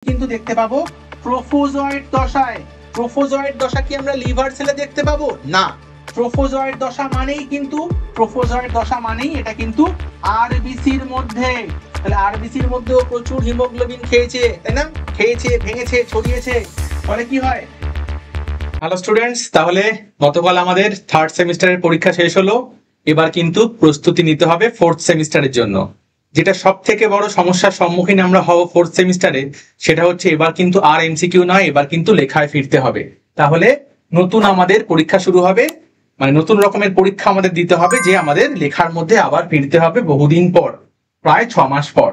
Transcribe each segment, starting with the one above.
কিন্তু দেখতে পাবো প্রোফোজয়েড দশায়। প্রোফোজয়েড দশা কি আমরা লিভার সেলে দেখতে পাবো? না। প্রোফোজয়েড দশা মানেই এটা কিন্তু আরবিসির মধ্যে। তাহলে আরবিসির মধ্যেও প্রচুর হিমোগ্লোবিন খেয়েছে, তাই না? খেয়েছে, ভেঙেছে, ছড়িয়েছে, ফলে কি হয়? হ্যালো স্টুডেন্টস, তাহলে গতকাল আমাদের থার্ড সেমিস্টারের পরীক্ষা শেষ হলো। এবার কিন্তু প্রস্তুতি নিতে হবে ফোর্থ সেমিস্টারের জন্য। যেটা সব থেকে বড় সমস্যার সম্মুখীন আমরা হব ফোর্থ সেমিস্টারে, সেটা হচ্ছে এবার কিন্তু আর এমসিকিউ নয়, এবার কিন্তু লেখায় ফিরতে হবে। তাহলে নতুন আমাদের পরীক্ষা শুরু হবে, মানে নতুন রকমের পরীক্ষা আমাদের দিতে হবে, যে আমাদের লেখার মধ্যে আবার ফিরতে হবে বহুদিন পর, প্রায় 6 মাস পর।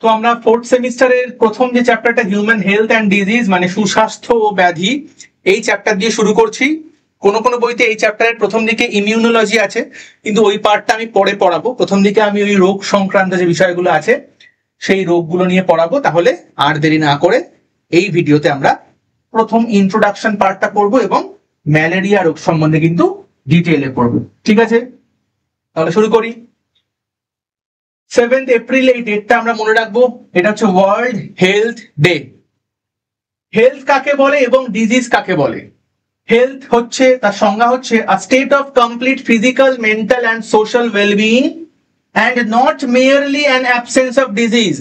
তো আমরা ফোর্থ সেমিস্টারের প্রথম যে চ্যাপ্টারটা হিউম্যান হেলথ অ্যান্ড ডিজিজ, মানে সুস্বাস্থ্য ও ব্যাধি, এই চ্যাপ্টার দিয়ে শুরু করছি। কোনো কোনো বইতে এই চ্যাপ্টারের প্রথম দিকে ইমিউনোলজি আছে, কিন্তু ওই পার্টটা আমি পরে পড়াবো। প্রথম দিকে আমি ওই রোগ সংক্রান্ত যে বিষয়গুলো আছে সেই রোগগুলো নিয়ে পড়াবো। তাহলে আর দেরি না করে এই ভিডিওতে আমরা প্রথম ইন্ট্রোডাকশন পার্টটা পড়বো এবং ম্যালেরিয়া রোগ সম্বন্ধে কিন্তু ডিটেইলে পড়বো। ঠিক আছে, তাহলে শুরু করি। 7th এপ্রিল, এই ডেটটা আমরা মনে রাখবো। এটা হচ্ছে ওয়ার্ল্ড হেলথ ডে। হেলথ কাকে বলে এবং ডিজিজ কাকে বলে? হেলথ হচ্ছে, তার সংজ্ঞা হচ্ছে a state of complete physical, mental and social wellbeing and not merely an absence of disease.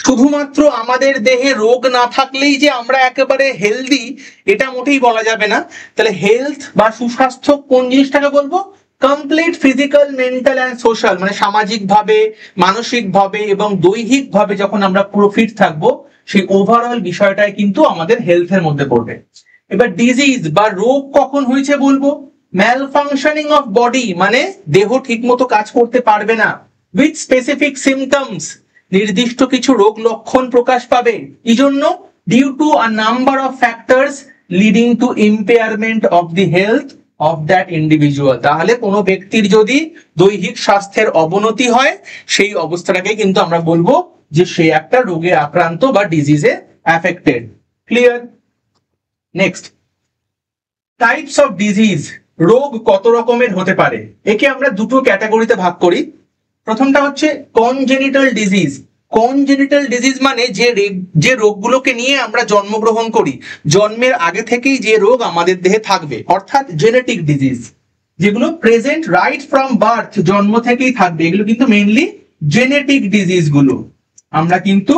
শুধুমাত্র আমাদের দেহে রোগ না থাকলেই যে আমরা একেবারে হেলদি, এটা মোটেই বলা যাবে না। তাহলে হেলথ বা সুস্বাস্থ্য কোন জিনিসটাকে বলবো? Complete physical, mental and social, মানে সামাজিক ভাবে, মানসিক ভাবে এবং দৈহিক ভাবে যখন আমরা পুরো ফিট থাকবো, সেই ওভারঅল বিষয়টাই কিন্তু আমাদের হেলথের মধ্যে পড়বে। এবার ডিজিজ বা রোগ কখন হয়েছে বলবো? ম্যাল ফাংশনিং অফ বডি, মানে দেহ ঠিক মতো কাজ করতে পারবে না। উইথ স্পেসিফিক সিমটমস, নির্দিষ্ট কিছু রোগ লক্ষণ প্রকাশ পাবে। এই জন্য due to a number of factors leading to impairment of the health of that individual. তাহলে কোনো ব্যক্তির যদি দৈহিক স্বাস্থ্যের অবনতি হয়, সেই অবস্থাটাকে কিন্তু আমরা বলবো যে সে একটা রোগে আক্রান্ত বা ডিজিজে affected. Clear? Next, types of disease. রোগ কত রকমের হতে পারে? একে আমরা দুটো ক্যাটাগরিতে ভাগ করি। প্রথমটা হচ্ছে কনজেনিটাল ডিজিজ। কনজেনিটাল ডিজিজ মানে যে রোগগুলোকে নিয়ে আমরা জন্মগ্রহণ করি, জন্মের আগে থেকেই যে রোগ আমাদের দেহে থাকবে, অর্থাৎ জেনেটিক ডিজিজ। যেগুলো প্রেজেন্ট রাইট ফ্রম বার্থ, জন্ম থেকেই থাকবে, এগুলো কিন্তু মেইনলি জেনেটিক ডিজিজ গুলো। আমরা কিন্তু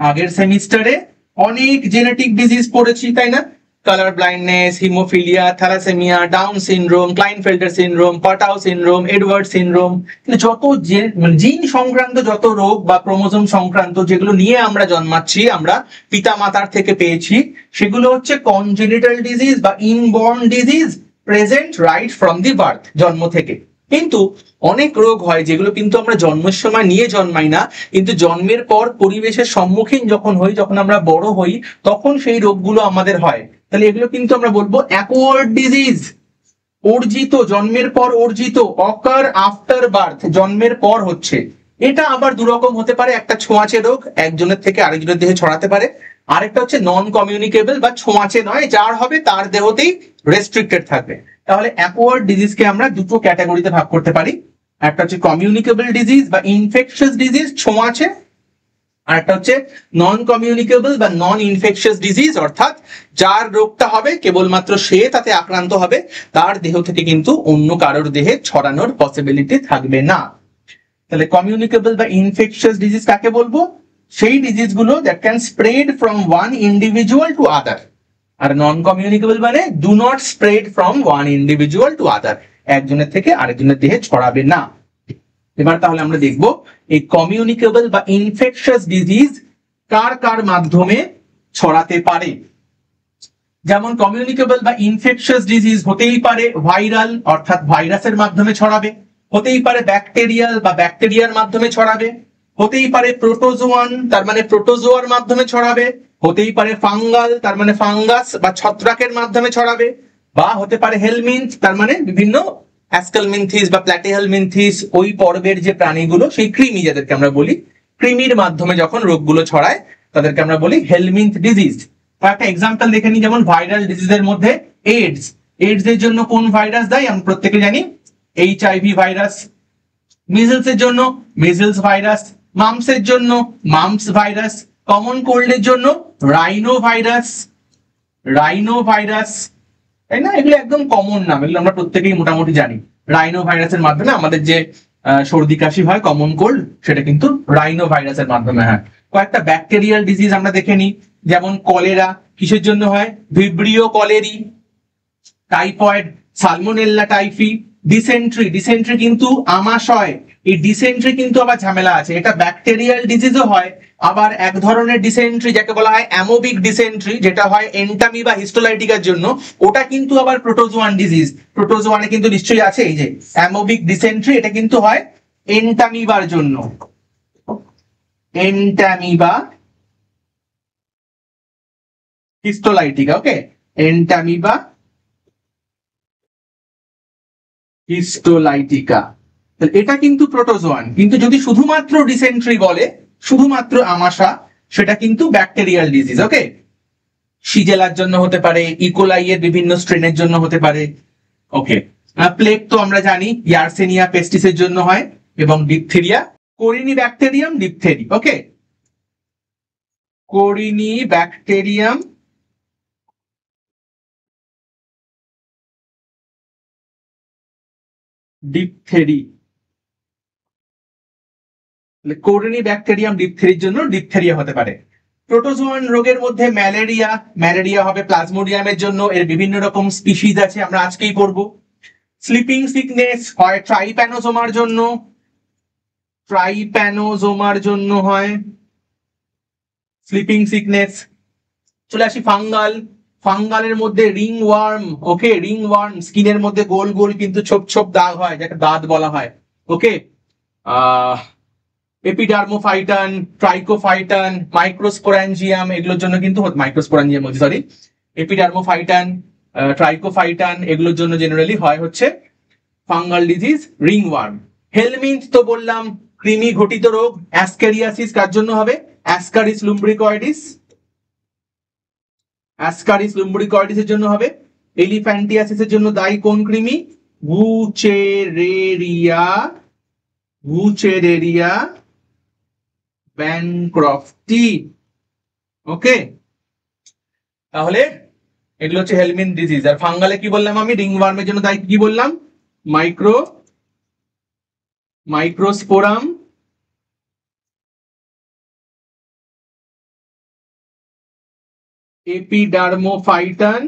আগের সেমিস্টারে অনেক জেনেটিক ডিজিজ পড়েছি, তাই না? Colour blindness, haemophilia, thalassaemia, Down syndrome, Klinefelter syndrome, Patau syndrome, Edward syndrome. যত জিন সংক্রান্ত যত রোগ বা ক্রোমোজোম সংক্রান্ত যেগুলো নিয়ে আমরা জন্মাচ্ছি, আমরা পিতা মাতার থেকে পেয়েছি, সেগুলো হচ্ছে কনজেনিটাল ডিজিজ বা inborn disease, present right from the birth, জন্ম থেকে। কিন্তু অনেক রোগ হয় যেগুলো কিন্তু আমরা জন্মের সময় নিয়ে জন্মাই না, কিন্তু জন্মের পর পরিবেশের সম্মুখীন যখন হই, যখন আমরা বড় হই, তখন সেই রোগগুলো আমাদের হয়। তাহলে এগুলো কিন্তু আমরা বলবো অ্যাকোয়ার্ড ডিজিজ, অর্জিত, জন্মের পর অর্জিত, অকার আফটার বার্থ, জন্মের পর হচ্ছে। এটা আবার দুরকম হতে পারে। একটা ছোঁয়াচে রোগ, একজনের থেকে আরেকজনের দেহে ছড়াতে পারে। আরেকটা হচ্ছে নন কমিউনিকেবল বা ছোঁয়াচে নয়, যার হবে তার দেহতেই রেস্ট্রিক্টেড থাকবে। তাহলে অ্যাকোয়ার্ড ডিজিজকে আমরা দুটো ক্যাটাগরিতে ভাগ করতে পারি। একটা হচ্ছে কমিউনিকেবল ডিজিজ বা ইনফেকশাস ডিজিজ, ছোঁয়াচে। আর একটা হচ্ছে নন কমিউনিকেবল বা নন ইনফেকশাস ডিজিজ, অর্থাৎ যার রোগটা হবে কেবলমাত্র সে তাতে আক্রান্ত হবে, তার দেহ থেকে কিন্তু অন্য কারোর দেহে ছড়ানোর পসিবিলিটি থাকবে না। তাহলে কমিউনিকেবল বা ইনফেকশাস ডিজিজ কাকে বলবো? সেই ডিজিজ গুলো that can spread from one individual to other. আর নন কমিউনিকেবল মানে do not spread from one individual to other, একজনের থেকে আরেকজনের দেহে ছড়াবে না। এবার তাহলে আমরা দেখব এই কমিউনিকেবল বা ইনফেকশাস ডিজিজ কার কার মাধ্যমে ছড়াতে পারে। যেমন কমিউনিকেবল বা ইনফেকশাস ডিজিজ হতেই পারে ভাইরাল, অর্থাৎ ভাইরাসের মাধ্যমে ছড়াবে, হতেই পারে ব্যাকটেরিয়াল বা ব্যাকটেরিয়ার মাধ্যমে ছড়াবে, হতেই পারে প্রোটোজোয়ান, তার মানে প্রোটোজোয়ার মাধ্যমে ছড়াবে, হতেই পারে ফাঙ্গাল, তার মানে ফাঙ্গাস বা ছত্রাকের মাধ্যমে ছড়াবে, বা হতে পারে হেলমিন্থ, তার মানে বিভিন্ন অ্যাসকেলমিনথিস বা প্ল্যাটিহেলমিনথিস, ওই পর্বের যে প্রাণীগুলো, সেই কৃমি যাদেরকে আমরা বলি, কৃমির মাধ্যমে যখন রোগগুলো ছড়ায় তাদেরকে আমরা বলি হেলমিন্থ ডিজিজ। একটা এক্সাম্পল দেখে নিই, যেমন ভাইরাল ডিজিজের মধ্যে এইডস। এইডস এর জন্য কোন ভাইরাস দায়ী আমরা প্রত্যেকে জানি, HIV ভাইরাস। মিজলস এর জন্য মিজলস ভাইরাস, মাম্পস এর জন্য মাম্পস ভাইরাস, কমন কোল্ডের জন্য রাইনো ভাইরাস, তাই না? এগুলো একদম কমন নাম, এগুলো আমরা প্রত্যেকেই মোটামুটি জানি। রাইনো ভাইরাসের মাধ্যমে আমাদের যে সর্দি কাশি হয় কমন কোল্ড, সেটা কিন্তু রাইনো ভাইরাসের মাধ্যমে হয়। কয়েকটা ব্যাকটেরিয়াল ডিজিজ আমরা দেখে নিই, যেমন কলেরা কিসের জন্য হয়? Vibrio colliery, typhoid সালমোনেল্লা typhi, dysentery কিন্তু আমাশয়। এই ডিসেন্ট্রি কিন্তু আবার ঝামেলা আছে, এটা ব্যাকটেরিয়াল ডিজিজও হয়, আবার এক ধরনের ডিসেন্ট্রি যাকে বলা হয় অ্যামোবিক ডিসেন্ট্রি, যেটা হয় এন্টামি বা হিস্টোলাইটিকার জন্য, ওটা কিন্তু আবার প্রোটোজোয়ান ডিজিজ। প্রোটোজোয়ানে কিন্তু নিশ্চয়ই আছে এই যে অ্যামোবিক ডিসেন্ট্রি, এটা কিন্তু হয় এন্টামিবার জন্য, এন্টামিবা হিস্টোলাইটিকা। ওকে, এন্টামিবা হিস্টোলাইটিকা, এটা কিন্তু প্রোটোজোয়ান। কিন্তু যদি শুধুমাত্র ডিসেন্ট্রি বলে, শুধুমাত্র আমাশা, সেটা কিন্তু ব্যাকটেরিয়াল ডিজিজ। ওকে, সিজেলার জন্য হতে পারে, ইকোলাই এর বিভিন্ন স্ট্রেনের জন্য হতে পারে। ওকে, প্লেগ তো আমরা জানি ইয়ারসেনিয়া পেস্টিসের জন্য হয়, এবং ডিপথেরিয়া কোরিনি ব্যাকটেরিয়াম ডিপথেরি। ওকে, Corinne bacterium diphtheriae, Corinne bacterium ডিপথেরির জন্য ডিপথেরিয়া হতে পারে। প্রোটোজোয়ান রোগের মধ্যে ম্যালেরিয়া হবে প্লাজমোডিয়ামের জন্য, এর বিভিন্ন রকম স্পিসিস আছে, আমরা আজকেই পড়ব। স্লিপিং সিকনেস হয় ট্রাইপ্যানোজোমার জন্য হয় স্লিপিং সিকনেস। চলে আসি ফাঙ্গালের মধ্যে রিং ওয়ার্ম। ওকে, রিং ওয়ার্ম স্কিনের মধ্যে গোল গোল কিন্তু ছোপ ছোপ দাগ হয়, যাকে দাঁত বলা হয়। ওকে, এপিডার্মোফাইটান, ট্রাইকোফাইটান, মাইক্রোস্পোরাঞ্জিয়াম, এগুলোর জন্য কিন্তু মাইক্রোস্পোরাঞ্জিয়াম সরি এপিডার্মোফাইটান, ট্রাইকোফাইটান, এগুলোর জন্য জেনারেলি হয় হচ্ছে fungal disease ringworm. Helminth তো বললাম কৃমি ঘটিত রোগ। অ্যাসক্যারিয়াসিস কার জন্য হবে? অ্যাসকারিস লুম্ব্রিকয়েডিসের জন্য হবে। এলিফ্যান্টিয়াসিসের জন্য দায়ী কোন কৃমি? বুচেরেরিয়া ব্যানক্রফটি। ওকে, তাহলে এগুলো হচ্ছে হেলমিন্থ ডিজিজ। আর ফাঙ্গালে কি বললাম আমি? রিং ওয়ার্মের জন্য দায়ী কি বললাম? মাইক্রোস্পোরাম, এপিডার্মোফাইটান,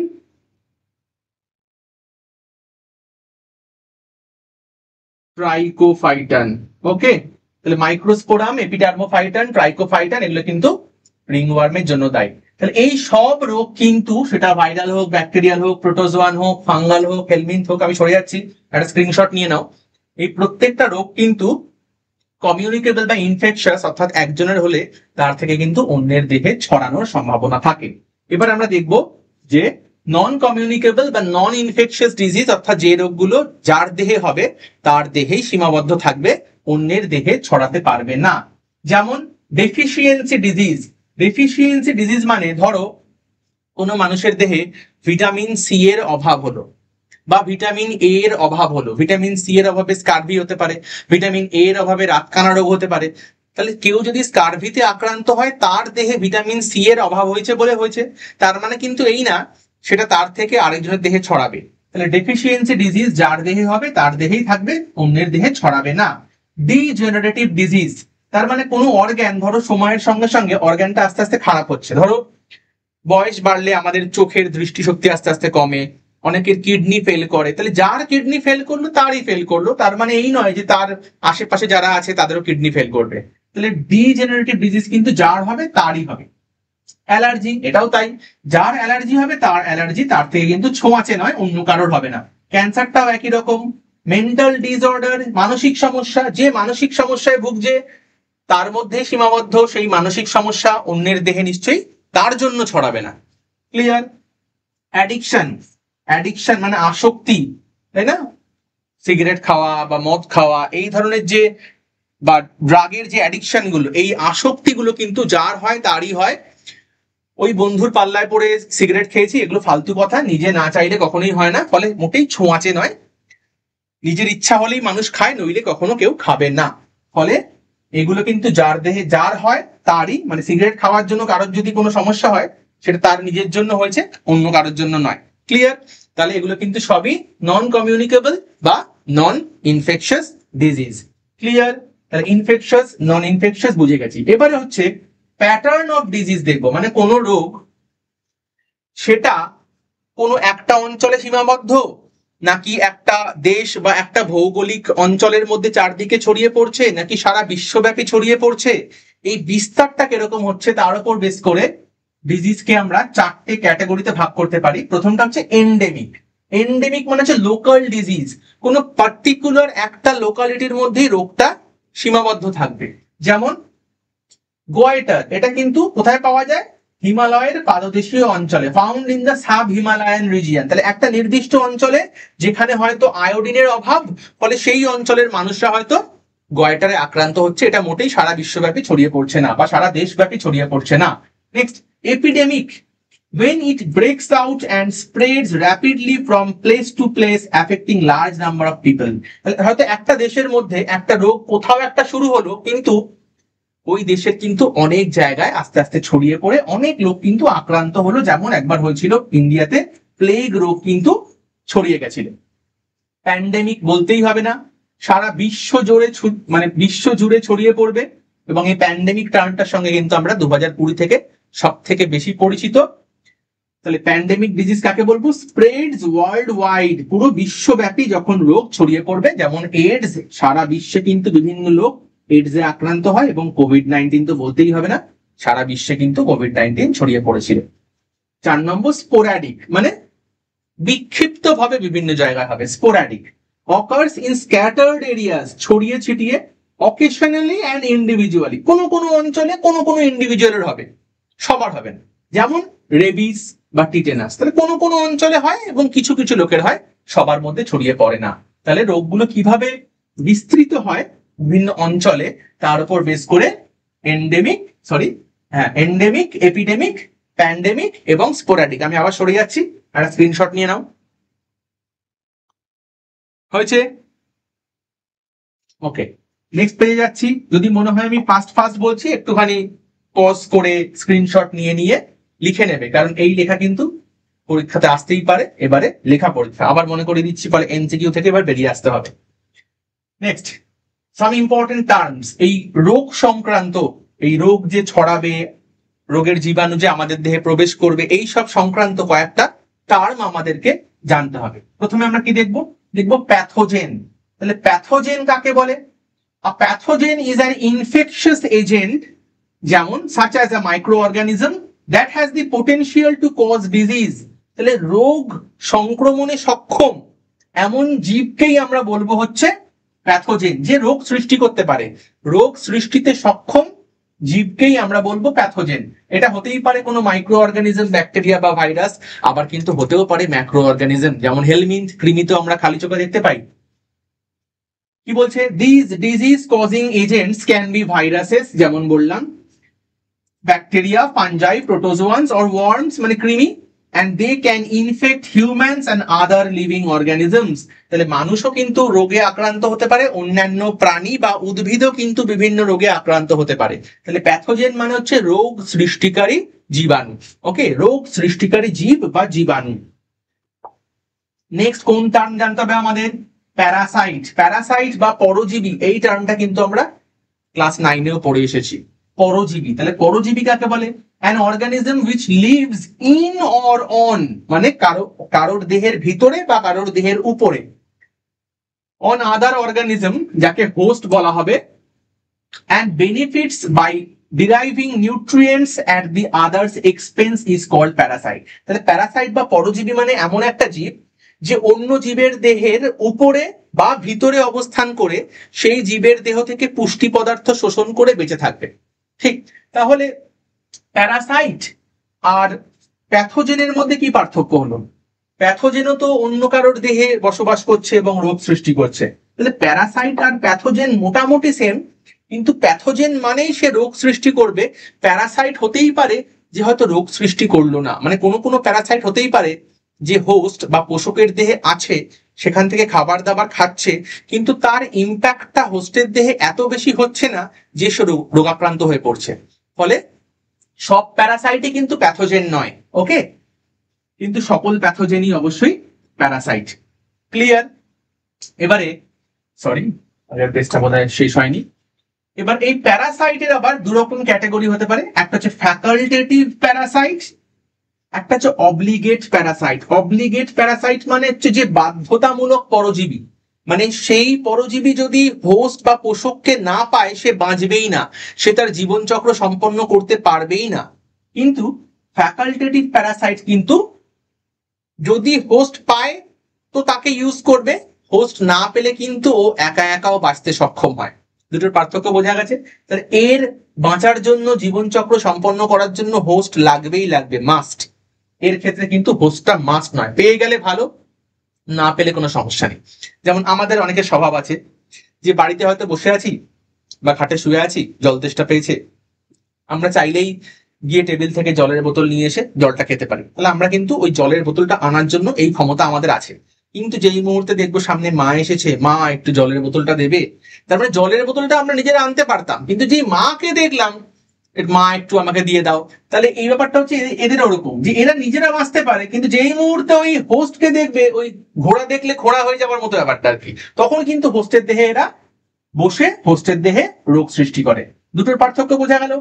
ট্রাইকোফাইটান। ওকে, তাহলে মাইক্রোস্পোরাম, এপিডার্মোফাইটান, ট্রাইকোফাইটান, এগুলো কিন্তু রিং ওয়ার্মের জন্য দায়ী। তাহলে এই সব রোগ কিন্তু, সেটা ভাইরাল হোক, ব্যাকটেরিয়াল হোক, প্রোটোজোয়ান হোক, ফাঙ্গাল হোক, হেলমিন্থ হোক, আমি সরে যাচ্ছি, একটা স্ক্রিনশট নিয়ে নাও। এই প্রত্যেকটা রোগ কিন্তু কমিউনিকেবল বা ইনফেকশাস, অর্থাৎ একজনের হলে তার থেকে কিন্তু অন্যের দেহে ছড়ানোর সম্ভাবনা থাকে। এবার আমরা দেখব যে নন কমিউনিকেবল বা নন ইনফেকশাস ডিজিজ, অর্থাৎ যে রোগগুলো যার দেহে হবে তার দেহেই সীমাবদ্ধ থাকবে, অন্যের দেহে ছড়াতে পারবে না। যেমন ডেফিসিয়েন্সি ডিজিজ মানে ধরো কোনো মানুষের দেহে ভিটামিন সি এর অভাব হলো, বা ভিটামিন এ এর অভাব হলো। ভিটামিন সি এর অভাবে স্কারভি হতে পারে, ভিটামিন এ এর অভাবে রাতকানা রোগ হতে পারে। তাহলে কেউ যদি স্কারভিতে আক্রান্ত হয়, তার দেহে ভিটামিন সি এর অভাব হয়েছে বলে হয়েছে, তার মানে কিন্তু এই না সেটা তার থেকে আরেকজনের দেহে ছড়াবে। তাহলে ডেফিসিয়েন্সি ডিজিজ যার দেহে হবে তার দেহেই থাকবে, অন্যের দেহে ছড়াবে না। ডিজেনারেটিভ ডিজিজ, তার মানে কোনো অর্গ্যান, ধরো সময়ের সঙ্গে সঙ্গে অর্গ্যানটা আস্তে আস্তে খারাপ হচ্ছে। ধরো বয়স বাড়লে আমাদের চোখের দৃষ্টিশক্তি আস্তে আস্তে কমে, অনেকের কিডনি ফেল করে। তাহলে যার কিডনি ফেল করলো তারই ফেল করলো, তার মানে এই নয় যে তার আশেপাশে যারা আছে তাদেরও কিডনি ফেল করবে। তাহলে ডিজেনারেটিভ ডিজিজ কিন্তু যার হবে তারই হবে। অ্যালার্জি, এটাও তাই, যার অ্যালার্জি হবে তার অ্যালার্জি তার থেকে কিন্তু ছোঁয়াচে নয়, অন্য কারোর হবে না। ক্যান্সারটাও একই রকম। মেন্টাল ডিসঅর্ডার, মানসিক সমস্যা, যে মানসিক সমস্যায় ভুগছে তার মধ্যে সীমাবদ্ধ, সেই মানসিক সমস্যা অন্যের দেহে নিশ্চয়ই তার জন্য ছড়াবে না। ক্লিয়ার? অ্যাডিকশন মানে আসক্তি, তাই না? সিগারেট খাওয়া বা মদ খাওয়া, এই ধরনের যে বা ড্রাগের যে অ্যাডিকশন গুলো, এই আসক্তি গুলো কিন্তু যার হয় তারই হয়। ওই বন্ধুর পাল্লায় পড়ে সিগারেট খেয়েছি, এগুলো ফালতু কথা, নিজে না চাইলে কখনোই হয় না, ফলে মোটেই ছোঁয়াচে নয়। নিজের ইচ্ছা হলেই মানুষ খায়, নইলে কখনো কেউ খাবে না। ফলে এগুলো কিন্তু যার দেহে যার হয় তারই, মানে সিগারেট খাওয়ার জন্য কারোর যদি কোনো সমস্যা হয় সেটা তার নিজের জন্য হয়েছে, অন্য কারোর জন্য নয়। ক্লিয়ার? তাহলে এগুলো কিন্তু সবই নন কমিউনিকেবল বা নন ইনফেকশাস ডিজিজ। ক্লিয়ার? তাহলে ইনফেকশাস নন ইনফেকশাস বুঝে গেছি। এবারে হচ্ছে প্যাটার্ন অফ ডিজিজ দেখবো, মানে কোন রোগ সেটা কোনো একটা অঞ্চলে সীমাবদ্ধ, নাকি একটা দেশ বা একটা ভৌগোলিক অঞ্চলের মধ্যে চারদিকে ছড়িয়ে পড়ছে, নাকি সারা বিশ্বব্যাপী ছড়িয়ে পড়ছে, এই বিস্তারটা কিরকম হচ্ছে তার উপর বেস করে ডিজিজকে আমরা চারটে ক্যাটাগরিতে ভাগ করতে পারি। প্রথমটা হচ্ছে এন্ডেমিক। এন্ডেমিক মানে হচ্ছে লোকাল ডিজিজ, কোনো পার্টিকুলার একটা লোকালিটির মধ্যেই রোগটা সীমাবদ্ধ থাকবে। যেমন গোয়াইটার, এটা কিন্তু কোথায় পাওয়া যায়? হিমালয়ের পাদদেশীয় অঞ্চলে, found in the sub Himalayan region. তাহলে একটা নির্দিষ্ট অঞ্চলে যেখানে হয়তো আয়োডিনের অভাব, ফলে সেই অঞ্চলের মানুষরা হয়তো গয়টারে আক্রান্ত হচ্ছে, এটা মোটেই সারা বিশ্বব্যাপী ছড়িয়ে পড়ছে না বা সারা দেশব্যাপী ছড়িয়ে পড়ছে না। Next, epidemic, when it breaks out and spreads rapidly from place to place affecting large number of people। হয়তো একটা দেশের মধ্যে একটা রোগ কোথাও একটা শুরু হলো, কিন্তু ওই দেশের কিন্তু অনেক জায়গায় আস্তে আস্তে ছড়িয়ে পড়ে অনেক লোক কিন্তু আক্রান্ত হলো। যেমন একবার হয়েছিল ইন্ডিয়াতে, প্লেগ রোগ কিন্তু ছড়িয়ে গেছিল। প্যান্ডেমিক বলতেই হবে না, সারা বিশ্ব জুড়ে মানে বিশ্ব জুড়ে ছড়িয়ে পড়বে, এবং এই প্যান্ডেমিক টার্মটার সঙ্গে কিন্তু আমরা 2020 থেকে সব থেকে বেশি পরিচিত। তাহলে প্যান্ডেমিক ডিজিজ কাকে বলবো? স্প্রেডস ওয়ার্ল্ড ওয়াইড, পুরো বিশ্বব্যাপী যখন রোগ ছড়িয়ে পড়বে। যেমন এইডস, সারা বিশ্বে কিন্তু বিভিন্ন লোক এইডসে আক্রান্ত হয়, এবং কোভিড-19 তো বলতেই হবে না, সারা বিশ্বে কিন্তু কোভিড-19 ছড়িয়ে পড়েছিল। 4 নম্বর স্পোরাডিক, মানে বিক্ষিপ্ত ভাবে বিভিন্ন জায়গায় হবে। Sporadic occurs in scattered areas, ছড়িয়ে ছিটিয়ে, অকেশনালি অ্যান্ড ইন্ডিভিজুয়ালি, কোনো কোনো অঞ্চলে কোনো কোনো ইন্ডিভিজুয়ালের হবে, সবার হবে না। যেমন রেবিস বা টিটেনাস, তাহলে কোনো কোনো অঞ্চলে হয় এবং কিছু কিছু লোকের হয়, সবার মধ্যে ছড়িয়ে পড়ে না। তাহলে রোগগুলো কিভাবে বিস্তৃত হয় বিভিন্ন অঞ্চলে তার উপর বেস করে এন্ডেমিক, এপিডেমিক, প্যান্ডেমিক এবং স্পোরাডিক। আমি আবার সরে যাচ্ছি, একটা স্ক্রিনশট নিয়ে নাও। হয়েছে? ওকে, নেক্সট পেজে যাচ্ছি। যদি মনে হয় আমি ফাস্ট বলছি, একটুখানি পজ করে স্ক্রিনশট নিয়ে নিয়ে লিখে নেবে, কারণ এই লেখা কিন্তু পরীক্ষাতে আসতেই পারে। এবারে লেখা পরীক্ষা আবার মনে করে দিচ্ছি, ফলে এমসিকিউ থেকে এবার বেরিয়ে আসতে হবে। Next, some important terms. এই রোগ সংক্রান্ত, এই রোগ যে ছড়াবে, রোগের জীবাণু যে আমাদের দেহে প্রবেশ করবে, এই সব সংক্রান্ত কয়েকটা টার্ম আমাদেরকে জানতে হবে। প্রথমে আমরা কি দেখবো? দেখবো প্যাথোজেন। তাহলে প্যাথোজেন কাকে বলে? A pathogen is an infectious agent, যেমন such as a microorganism that has the potential to cause disease। তাহলে রোগ সংক্রমণে সক্ষম এমন জীবকেই আমরা বলবো হচ্ছে প্যাথোজেন, যে রোগ সৃষ্টি করতে পারে। রোগ সৃষ্টিতে সক্ষম জীবকেই আমরা বলবো প্যাথোজেন। এটা হতেই পারে কোনো মাইক্রো অর্গানিজম, ব্যাকটেরিয়া বা ভাইরাস, আবার কিন্তু হতেও পারে ম্যাক্রো অর্গানিজম, যেমন হেলমিন্থ, কৃমি তো আমরা খালি চোখে দেখতে পাই। কি বলছে? This disease causing agents can be viruses, যেমন বললাম ব্যাকটেরিয়া, ফাঞ্জাই, প্রোটোজোয়ান্স অর ওয়ার্মস মানে কৃমি, and they can infect humans and other living organisms। তাহলে মানুষও কিন্তু রোগে আক্রান্ত হতে পারে, অন্যান্য প্রাণী বা উদ্ভিদও কিন্তু বিভিন্ন রোগে আক্রান্ত হতে পারে। তাহলে প্যাথোজেন মানে হচ্ছে রোগ সৃষ্টিকারী জীবাণু। ওকে, রোগ সৃষ্টিকারী জীব বা জীবাণু। নেক্সট কোন টার্ম জানতে হবে আমাদের? প্যারাসাইট। প্যারাসাইট বা পরজীবী, এই টার্মটা কিন্তু আমরা ক্লাস 9-এও পড়ে এসেছি। পরজীবী, তাহলে পরজীবী কাকে বলে? an organism which lives in or on, মানে কারোর দেহের ভিতরে বা কারোর দেহের উপরে, on other organism, যাকে হোস্ট বলা হবে, and benefits by deriving nutrients at the other's expense is called parasite। তাহলে প্যারাসাইট বা পরজীবী মানে এমন একটা জীব যে অন্য জীবের দেহের উপরে বা ভিতরে অবস্থান করে সেই জীবের দেহ থেকে পুষ্টি পদার্থ শোষণ করে বেঁচে থাকবে। ঠিক, তাহলে প্যারাসাইট আর প্যাথোজেনের মধ্যে কি পার্থক্য হলো? প্যাথোজেনও তো অন্য কারোর দেহে বসবাস করছে এবং রোগ সৃষ্টি করছে। তাহলে প্যারাসাইট আর প্যাথোজেন মোটামুটি সেম, কিন্তু প্যাথোজেন মানেই সে রোগ সৃষ্টি করবে। প্যারাসাইট হতেই পারে যে হয়তো রোগ সৃষ্টি করলো না, মানে কোনো কোনো প্যারাসাইট হতেই পারে যে হোস্ট বা পোষকের দেহে আছে সেখান থেকে খাবার দাবার খাচ্ছে, কিন্তু তার ইম্প্যাক্টটা হোস্টের দেহে এত বেশি হচ্ছে না যে সে রোগাক্রান্ত হয়ে পড়ছে। ফলে সব প্যারাসাইটই কিন্তু প্যাথোজেন নয়, ওকে, কিন্তু সকল প্যাথোজেনই অবশ্যই প্যারাসাইট। ক্লিয়ার? এবারে সরি, আগের পেজটা বোধহয় শেষ হয়নি। এবার এই প্যারাসাইটের আবার দুরকম ক্যাটাগরি হতে পারে, একটা হচ্ছে ফ্যাকাল্টেটিভ প্যারাসাইট, একটা হচ্ছে অব্লিগেট প্যারাসাইট। অব্লিগেট প্যারাসাইট মানে হচ্ছে যে বাধ্যতামূলক পরজীবী, মানে সেই পরজীবী যদি হোস্ট বা পোষককে না পায় সে বাঁচবেই না, সে তার জীবনচক্র সম্পন্ন করতে পারবেই না। কিন্তু ফ্যাকাল্টেটিভ প্যারাসাইট কিন্তু যদি হোস্ট পায় তো তাকে ইউজ করবে, হোস্ট না পেলে কিন্তু ও একা একাও বাঁচতে সক্ষম হয়। দুটোর পার্থক্য বোঝা গেছে? তাহলে এর বাঁচার জন্য, জীবনচক্র সম্পন্ন করার জন্য হোস্ট লাগবেই লাগবে, মাস্ট। এর ক্ষেত্রে কিন্তু হোস্টটা মাস্ট নয়, পেয়ে গেলে ভালো, না পেলে কোনো সমস্যা নেই। যেমন আমাদের অনেকের স্বভাব আছে যে বাড়িতে হয়তো বসে আছি বা খাটে শুয়ে আছি, জল তেষ্টা পেয়েছে, আমরা চাইলেই গিয়ে টেবিল থেকে জলের বোতল নিয়ে এসে জলটা খেতে পারি। তাহলে আমরা কিন্তু ওই জলের বোতলটা আনার জন্য এই ক্ষমতা আমাদের আছে। কিন্তু যেই মুহূর্তে দেখবো সামনে মা এসেছে, মা একটু জলের বোতলটা দেবে, তারপরে জলের বোতলটা আমরা নিজেরা আনতে পারতাম, কিন্তু যেই মাকে দেখলাম মা একটু আমাকে দিয়ে দাও, তাহলে এই ব্যাপারটা হচ্ছে এদের ওরকম যে এরা নিজেরা বাঁচতে পারে, কিন্তু যেই মুহূর্তে ওই হোস্টকে দেখবে, ওই ঘোড়া দেখলে খোড়া হয়ে যাওয়ার মতো ব্যাপারটা আর কি, তখন কিন্তু হোস্টের দেহে এরা বসে হোস্টের দেহে রোগ সৃষ্টি করে। দুটোর পার্থক্য বোঝা গেল?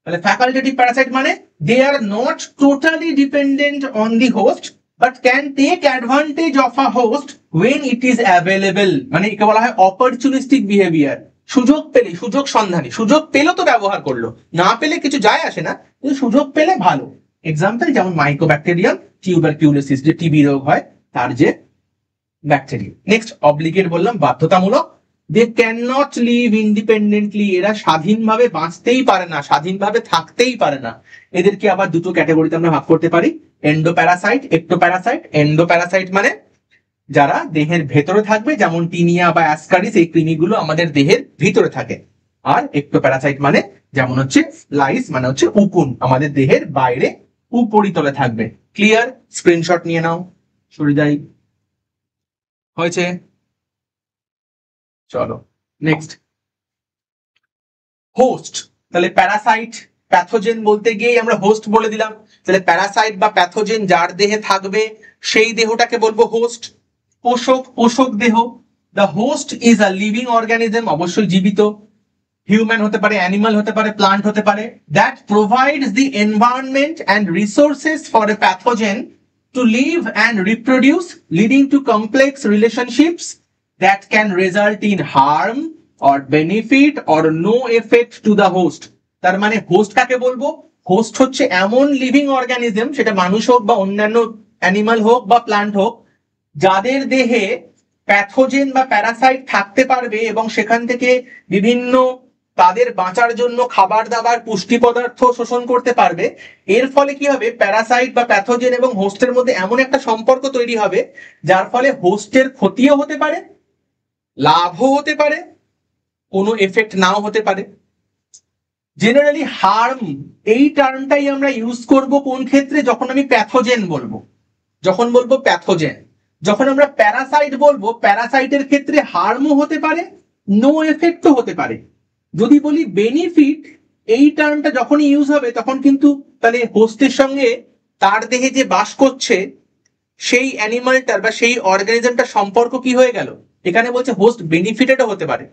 তাহলে ফ্যাকাল্টেটিভ প্যারাসাইট মানে they are not totally dependent on the host but can take advantage of a host when it is available. মানে একে বলা হয় অপরচুনিস্টিক বিহেভিয়ার। সুযোগ পেলে, সুযোগ সন্ধানী, সুযোগ পেলো তো ব্যবহার করলো, না পেলে কিছু যায় আসে না, কিন্তু সুযোগ পেলে ভালো। এক্সাম্পল যেমন মাইকোব্যাকটেরিয়াম টিউবারকিউলোসিস, যে টিবি রোগ হয় তার যে ব্যাকটেরিয়া। নেক্সট অব্লিগেট বললাম, বাধ্যতামূলক। They can not live independently, এরা স্বাধীনভাবে বাঁচতেই পারে না, স্বাধীনভাবে থাকতেই পারে না। এদেরকে আবার দুটো ক্যাটাগরিতে আমরা ভাগ করতে পারি, এন্ডোপ্যারাসাইট, একটোপ্যারাসাইট। এন্ডোপ্যারাসাইট মানে যারা দেহের ভেতরে থাকবে, যেমন টিনিয়া বা অ্যাসকারিস, এই কৃমিগুলো আমাদের দেহের ভিতরে থাকে। আর একটোপ্যারাসাইট মানে যেমন হচ্ছে লাইস, মানে হচ্ছে উকুন, আমাদের দেহের বাইরে উপরিতলে থাকবে। ক্লিয়ার? স্ক্রিনশট নিয়ে নাও। সরিদাই হয়েছে? চলো নেক্সট, হোস্ট। তাহলে প্যারাসাইট প্যাথোজেন বলতে গিয়ে আমরা হোস্ট বলে দিলাম। তাহলে প্যারাসাইট বা প্যাথোজেন যার দেহে থাকবে সেই দেহটাকে বলবো হোস্ট। পোষক, পোষক দেহ। The host is a living organism, অবশ্যই জীবিত, হিউম্যান হতে পারে, অ্যানিমাল হতে পারে, প্লান্ট হতে পারে, that provides the environment and resources for a pathogen to live and reproduce, leading to complex relationships that can result in harm or benefit or no effect to the host। তার মানে host কাকে বলবো? Host হচ্ছে এমন living organism, সেটা মানুষ হোক বা অন্যান্য অ্যানিমাল হোক বা প্লান্ট হোক, যাদের দেহে প্যাথোজেন বা প্যারাসাইট থাকতে পারবে এবং সেখান থেকে বিভিন্ন তাদের বাঁচার জন্য খাবার দাবার, পুষ্টি পদার্থ শোষণ করতে পারবে। এর ফলে কি হবে? প্যারাসাইট বা প্যাথোজেন এবং হোস্টের মধ্যে এমন একটা সম্পর্ক তৈরি হবে যার ফলে হোস্টের ক্ষতিও হতে পারে, লাভও হতে পারে, কোনো এফেক্ট নাও হতে পারে। জেনারেলি হার্ম এই টার্মটাই আমরা ইউজ করব কোন ক্ষেত্রে? যখন আমি প্যাথোজেন বলবো, যখন বলবো প্যাথোজেন। যখন আমরা প্যারাসাইট বলবো, প্যারাসাইটের ক্ষেত্রে হার্মও হতে পারে, নো এফেক্টও হতে পারে। যদি বলি বেনিফিট, এই টার্মটা যখনই ইউজ হবে তখন কিন্তু তাহলে হোস্টের সঙ্গে তার দেহে যে বাস করছে সেই অ্যানিমালটার বা সেই অর্গানিজমটার সম্পর্ক কি হয়ে গেল? এখানে বলছে হোস্ট বেনিফিটেডও হতে পারে,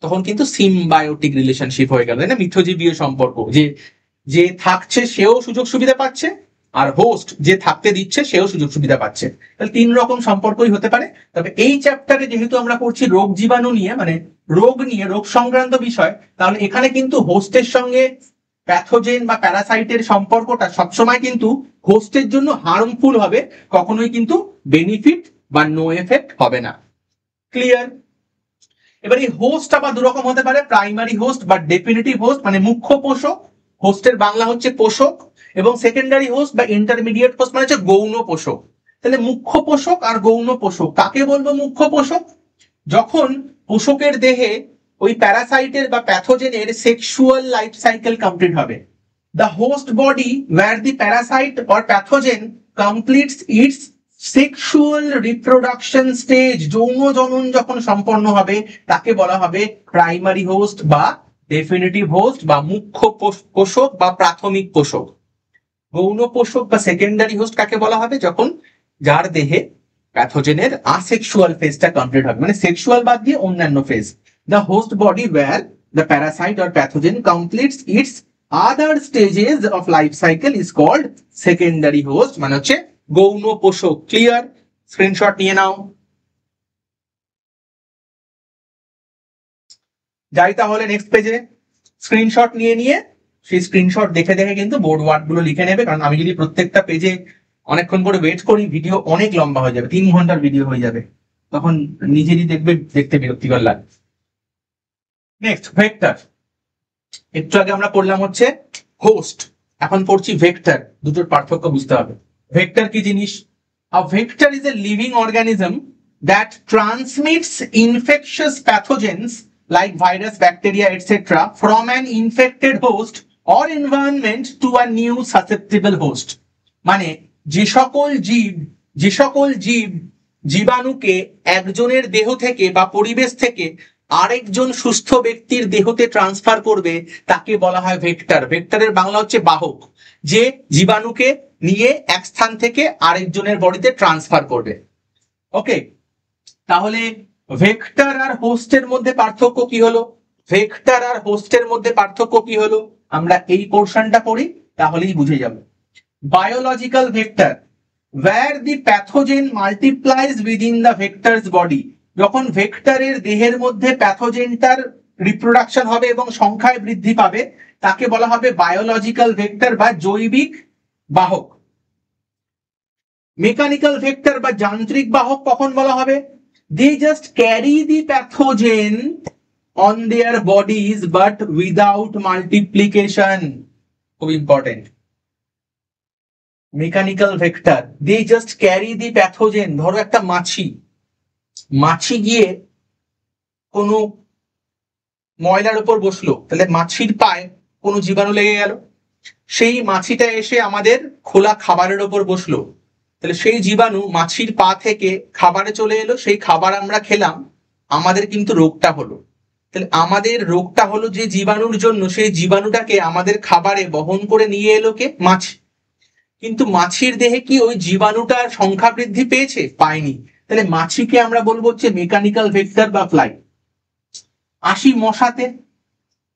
তখন কিন্তু সিম্বায়োটিক রিলেশনশিপ হয়ে গেল, তাই না? মিথজীবীয় সম্পর্ক, যে যে থাকছে সেও সুযোগ সুবিধা পাচ্ছে, আর হোস্ট যে থাকতে দিচ্ছে সেও সুযোগ সুবিধা পাচ্ছে। তাহলে তিন রকম সম্পর্কই হতে পারে। তবে এই চ্যাপ্টারে যেহেতু আমরা পড়ছি রোগ জীবাণু নিয়ে, মানে রোগ নিয়ে, রোগ সংক্রান্ত বিষয়, তাহলে এখানে কিন্তু হোস্টের সঙ্গে প্যাথোজেন বা প্যারাসাইটের সম্পর্কটা সবসময় কিন্তু হোস্টের জন্য হার্মফুল হবে, কখনোই কিন্তু বেনিফিট বা নো এফেক্ট হবে না। ক্লিয়ার? এবার এই হোস্ট আবার দুরকম হতে পারে, প্রাইমারি হোস্ট বা ডেফিনিটিভ হোস্ট, মানে মুখ্য পোষক। হোস্টের বাংলা হচ্ছে পোষক। এবং সেকেন্ডারি হোস্ট বা ইন্টারমিডিয়েট হোস্ট মানে হচ্ছে গৌণ পোষক। তাহলে মুখ্য পোষক আর গৌণ পোষক, কাকে বলবো মুখ্য পোষক? যখন পোষকের দেহে ওই প্যারাসাইটের বা প্যাথোজেনের সেক্সুয়াল লাইফ সাইকেল কমপ্লিট হবে। The host body where the parasite or pathogen completes its sexual reproduction stage, যৌন জনন যখন সম্পন্ন হবে তাকে বলা হবে প্রাইমারি হোস্ট বা ডেফিনিটিভ হোস্ট বা মুখ্য পোষক বা প্রাথমিক পোষক। গৌণ পোষক বা সেকেন্ডারি হোস্ট কাকে বলা হবে? যখন যার দেহে প্যাথোজেনের আসেক্সুয়াল ফেজটা কমপ্লিট হবে, মানে সেক্সুয়াল বাদ দিয়ে অন্যান্য phase. The host body where the parasite or pathogen completes its other stages of life cycle is called secondary host, মানে হচ্ছে গৌণ পোষক। ক্লিয়ার? স্ক্রিনশট নিয়ে নাও। যাই তাহলে নেক্সট পেজে। স্ক্রিনশট নিয়ে সেই স্ক্রিনশট দেখে কিন্তু বোর্ড ওয়ার্ড গুলো লিখে নেবে, কারণ আমি যদি প্রত্যেকটা পেজে অনেকক্ষণ করে ওয়েট করি ভিডিও অনেক লম্বা হয়ে যাবে, 3 ঘন্টার ভিডিও হয়ে যাবে, তখন নিজেরই দেখতে বিরক্তিকর লাগে। Next vector. একটু আগে আমরা পড়লাম হচ্ছে হোস্ট, এখন পড়ছি ভেক্টর। দুটোর পার্থক্য বুঝতে হবে। ভেক্টর কি জিনিস? A vector is a living organism that transmits infectious pathogens like virus, bacteria, etc. from an infected host or environment to a new susceptible host. মানে যে সকল জীব জীবাণুকে একজনের দেহ থেকে বা পরিবেশ থেকে আরেকজন সুস্থ ব্যক্তির দেহতে ট্রান্সফার করবে তাকে বলা হয় ভেক্টর। ভেক্টরের বাংলা হচ্ছে বাহক, যে জীবাণুকে নিয়ে এক স্থান থেকে আরেকজনের বডিতে ট্রান্সফার করবে। ওকে, তাহলে ভেক্টর আর হোস্টের মধ্যে পার্থক্য কি হলো? ভেক্টর আর হোস্টের মধ্যে পার্থক্য কি হলো আমরা এই পোর্শনটা পড়ি, তাহলেই বুঝে যাবে। Biological vector, where the pathogen multiplies within the vector's body, যখন ভেক্টরের দেহের মধ্যে প্যাথোজেনটার রিপ্রোডাকশন হবে এবং সংখ্যায় বৃদ্ধি পাবে তাকে বলা হবে বায়োলজিক্যাল ভেক্টর বা জৈবিক বাহক। মেকানিক্যাল ভেক্টর বা যান্ত্রিক বাহক কখন বলা হবে? They just carry the pathogen on their bodies but without multiplication. খুব important. Mechanical vector, they just carry the pathogen। ধরো একটা মাছি গিয়ে কোনো ময়লার উপর বসলো, তাহলে মাছির পায়ে কোনো জীবাণু লেগে গেল, সেই মাছিটা এসে আমাদের খোলা খাবারের উপর বসলো, তাহলে সেই জীবাণু মাছির পা থেকে খাবারে চলে এলো, সেই খাবার আমরা খেলাম, আমাদের কিন্তু রোগটা হলো। তাহলে আমাদের রোগটা হলো যে জীবাণুর জন্য, সেই জীবাণুটাকে আমাদের খাবারে বহন করে নিয়ে এলো কে? মাছি। কিন্তু মাছির দেহে কি ওই জীবাণুটার সংখ্যা বৃদ্ধি পেয়েছে? পায়নি। তাহলে মাছিকে আমরা বলবো হচ্ছে মেকানিক্যাল ভেক্টর বা ফ্লাই। আসি মশাতে।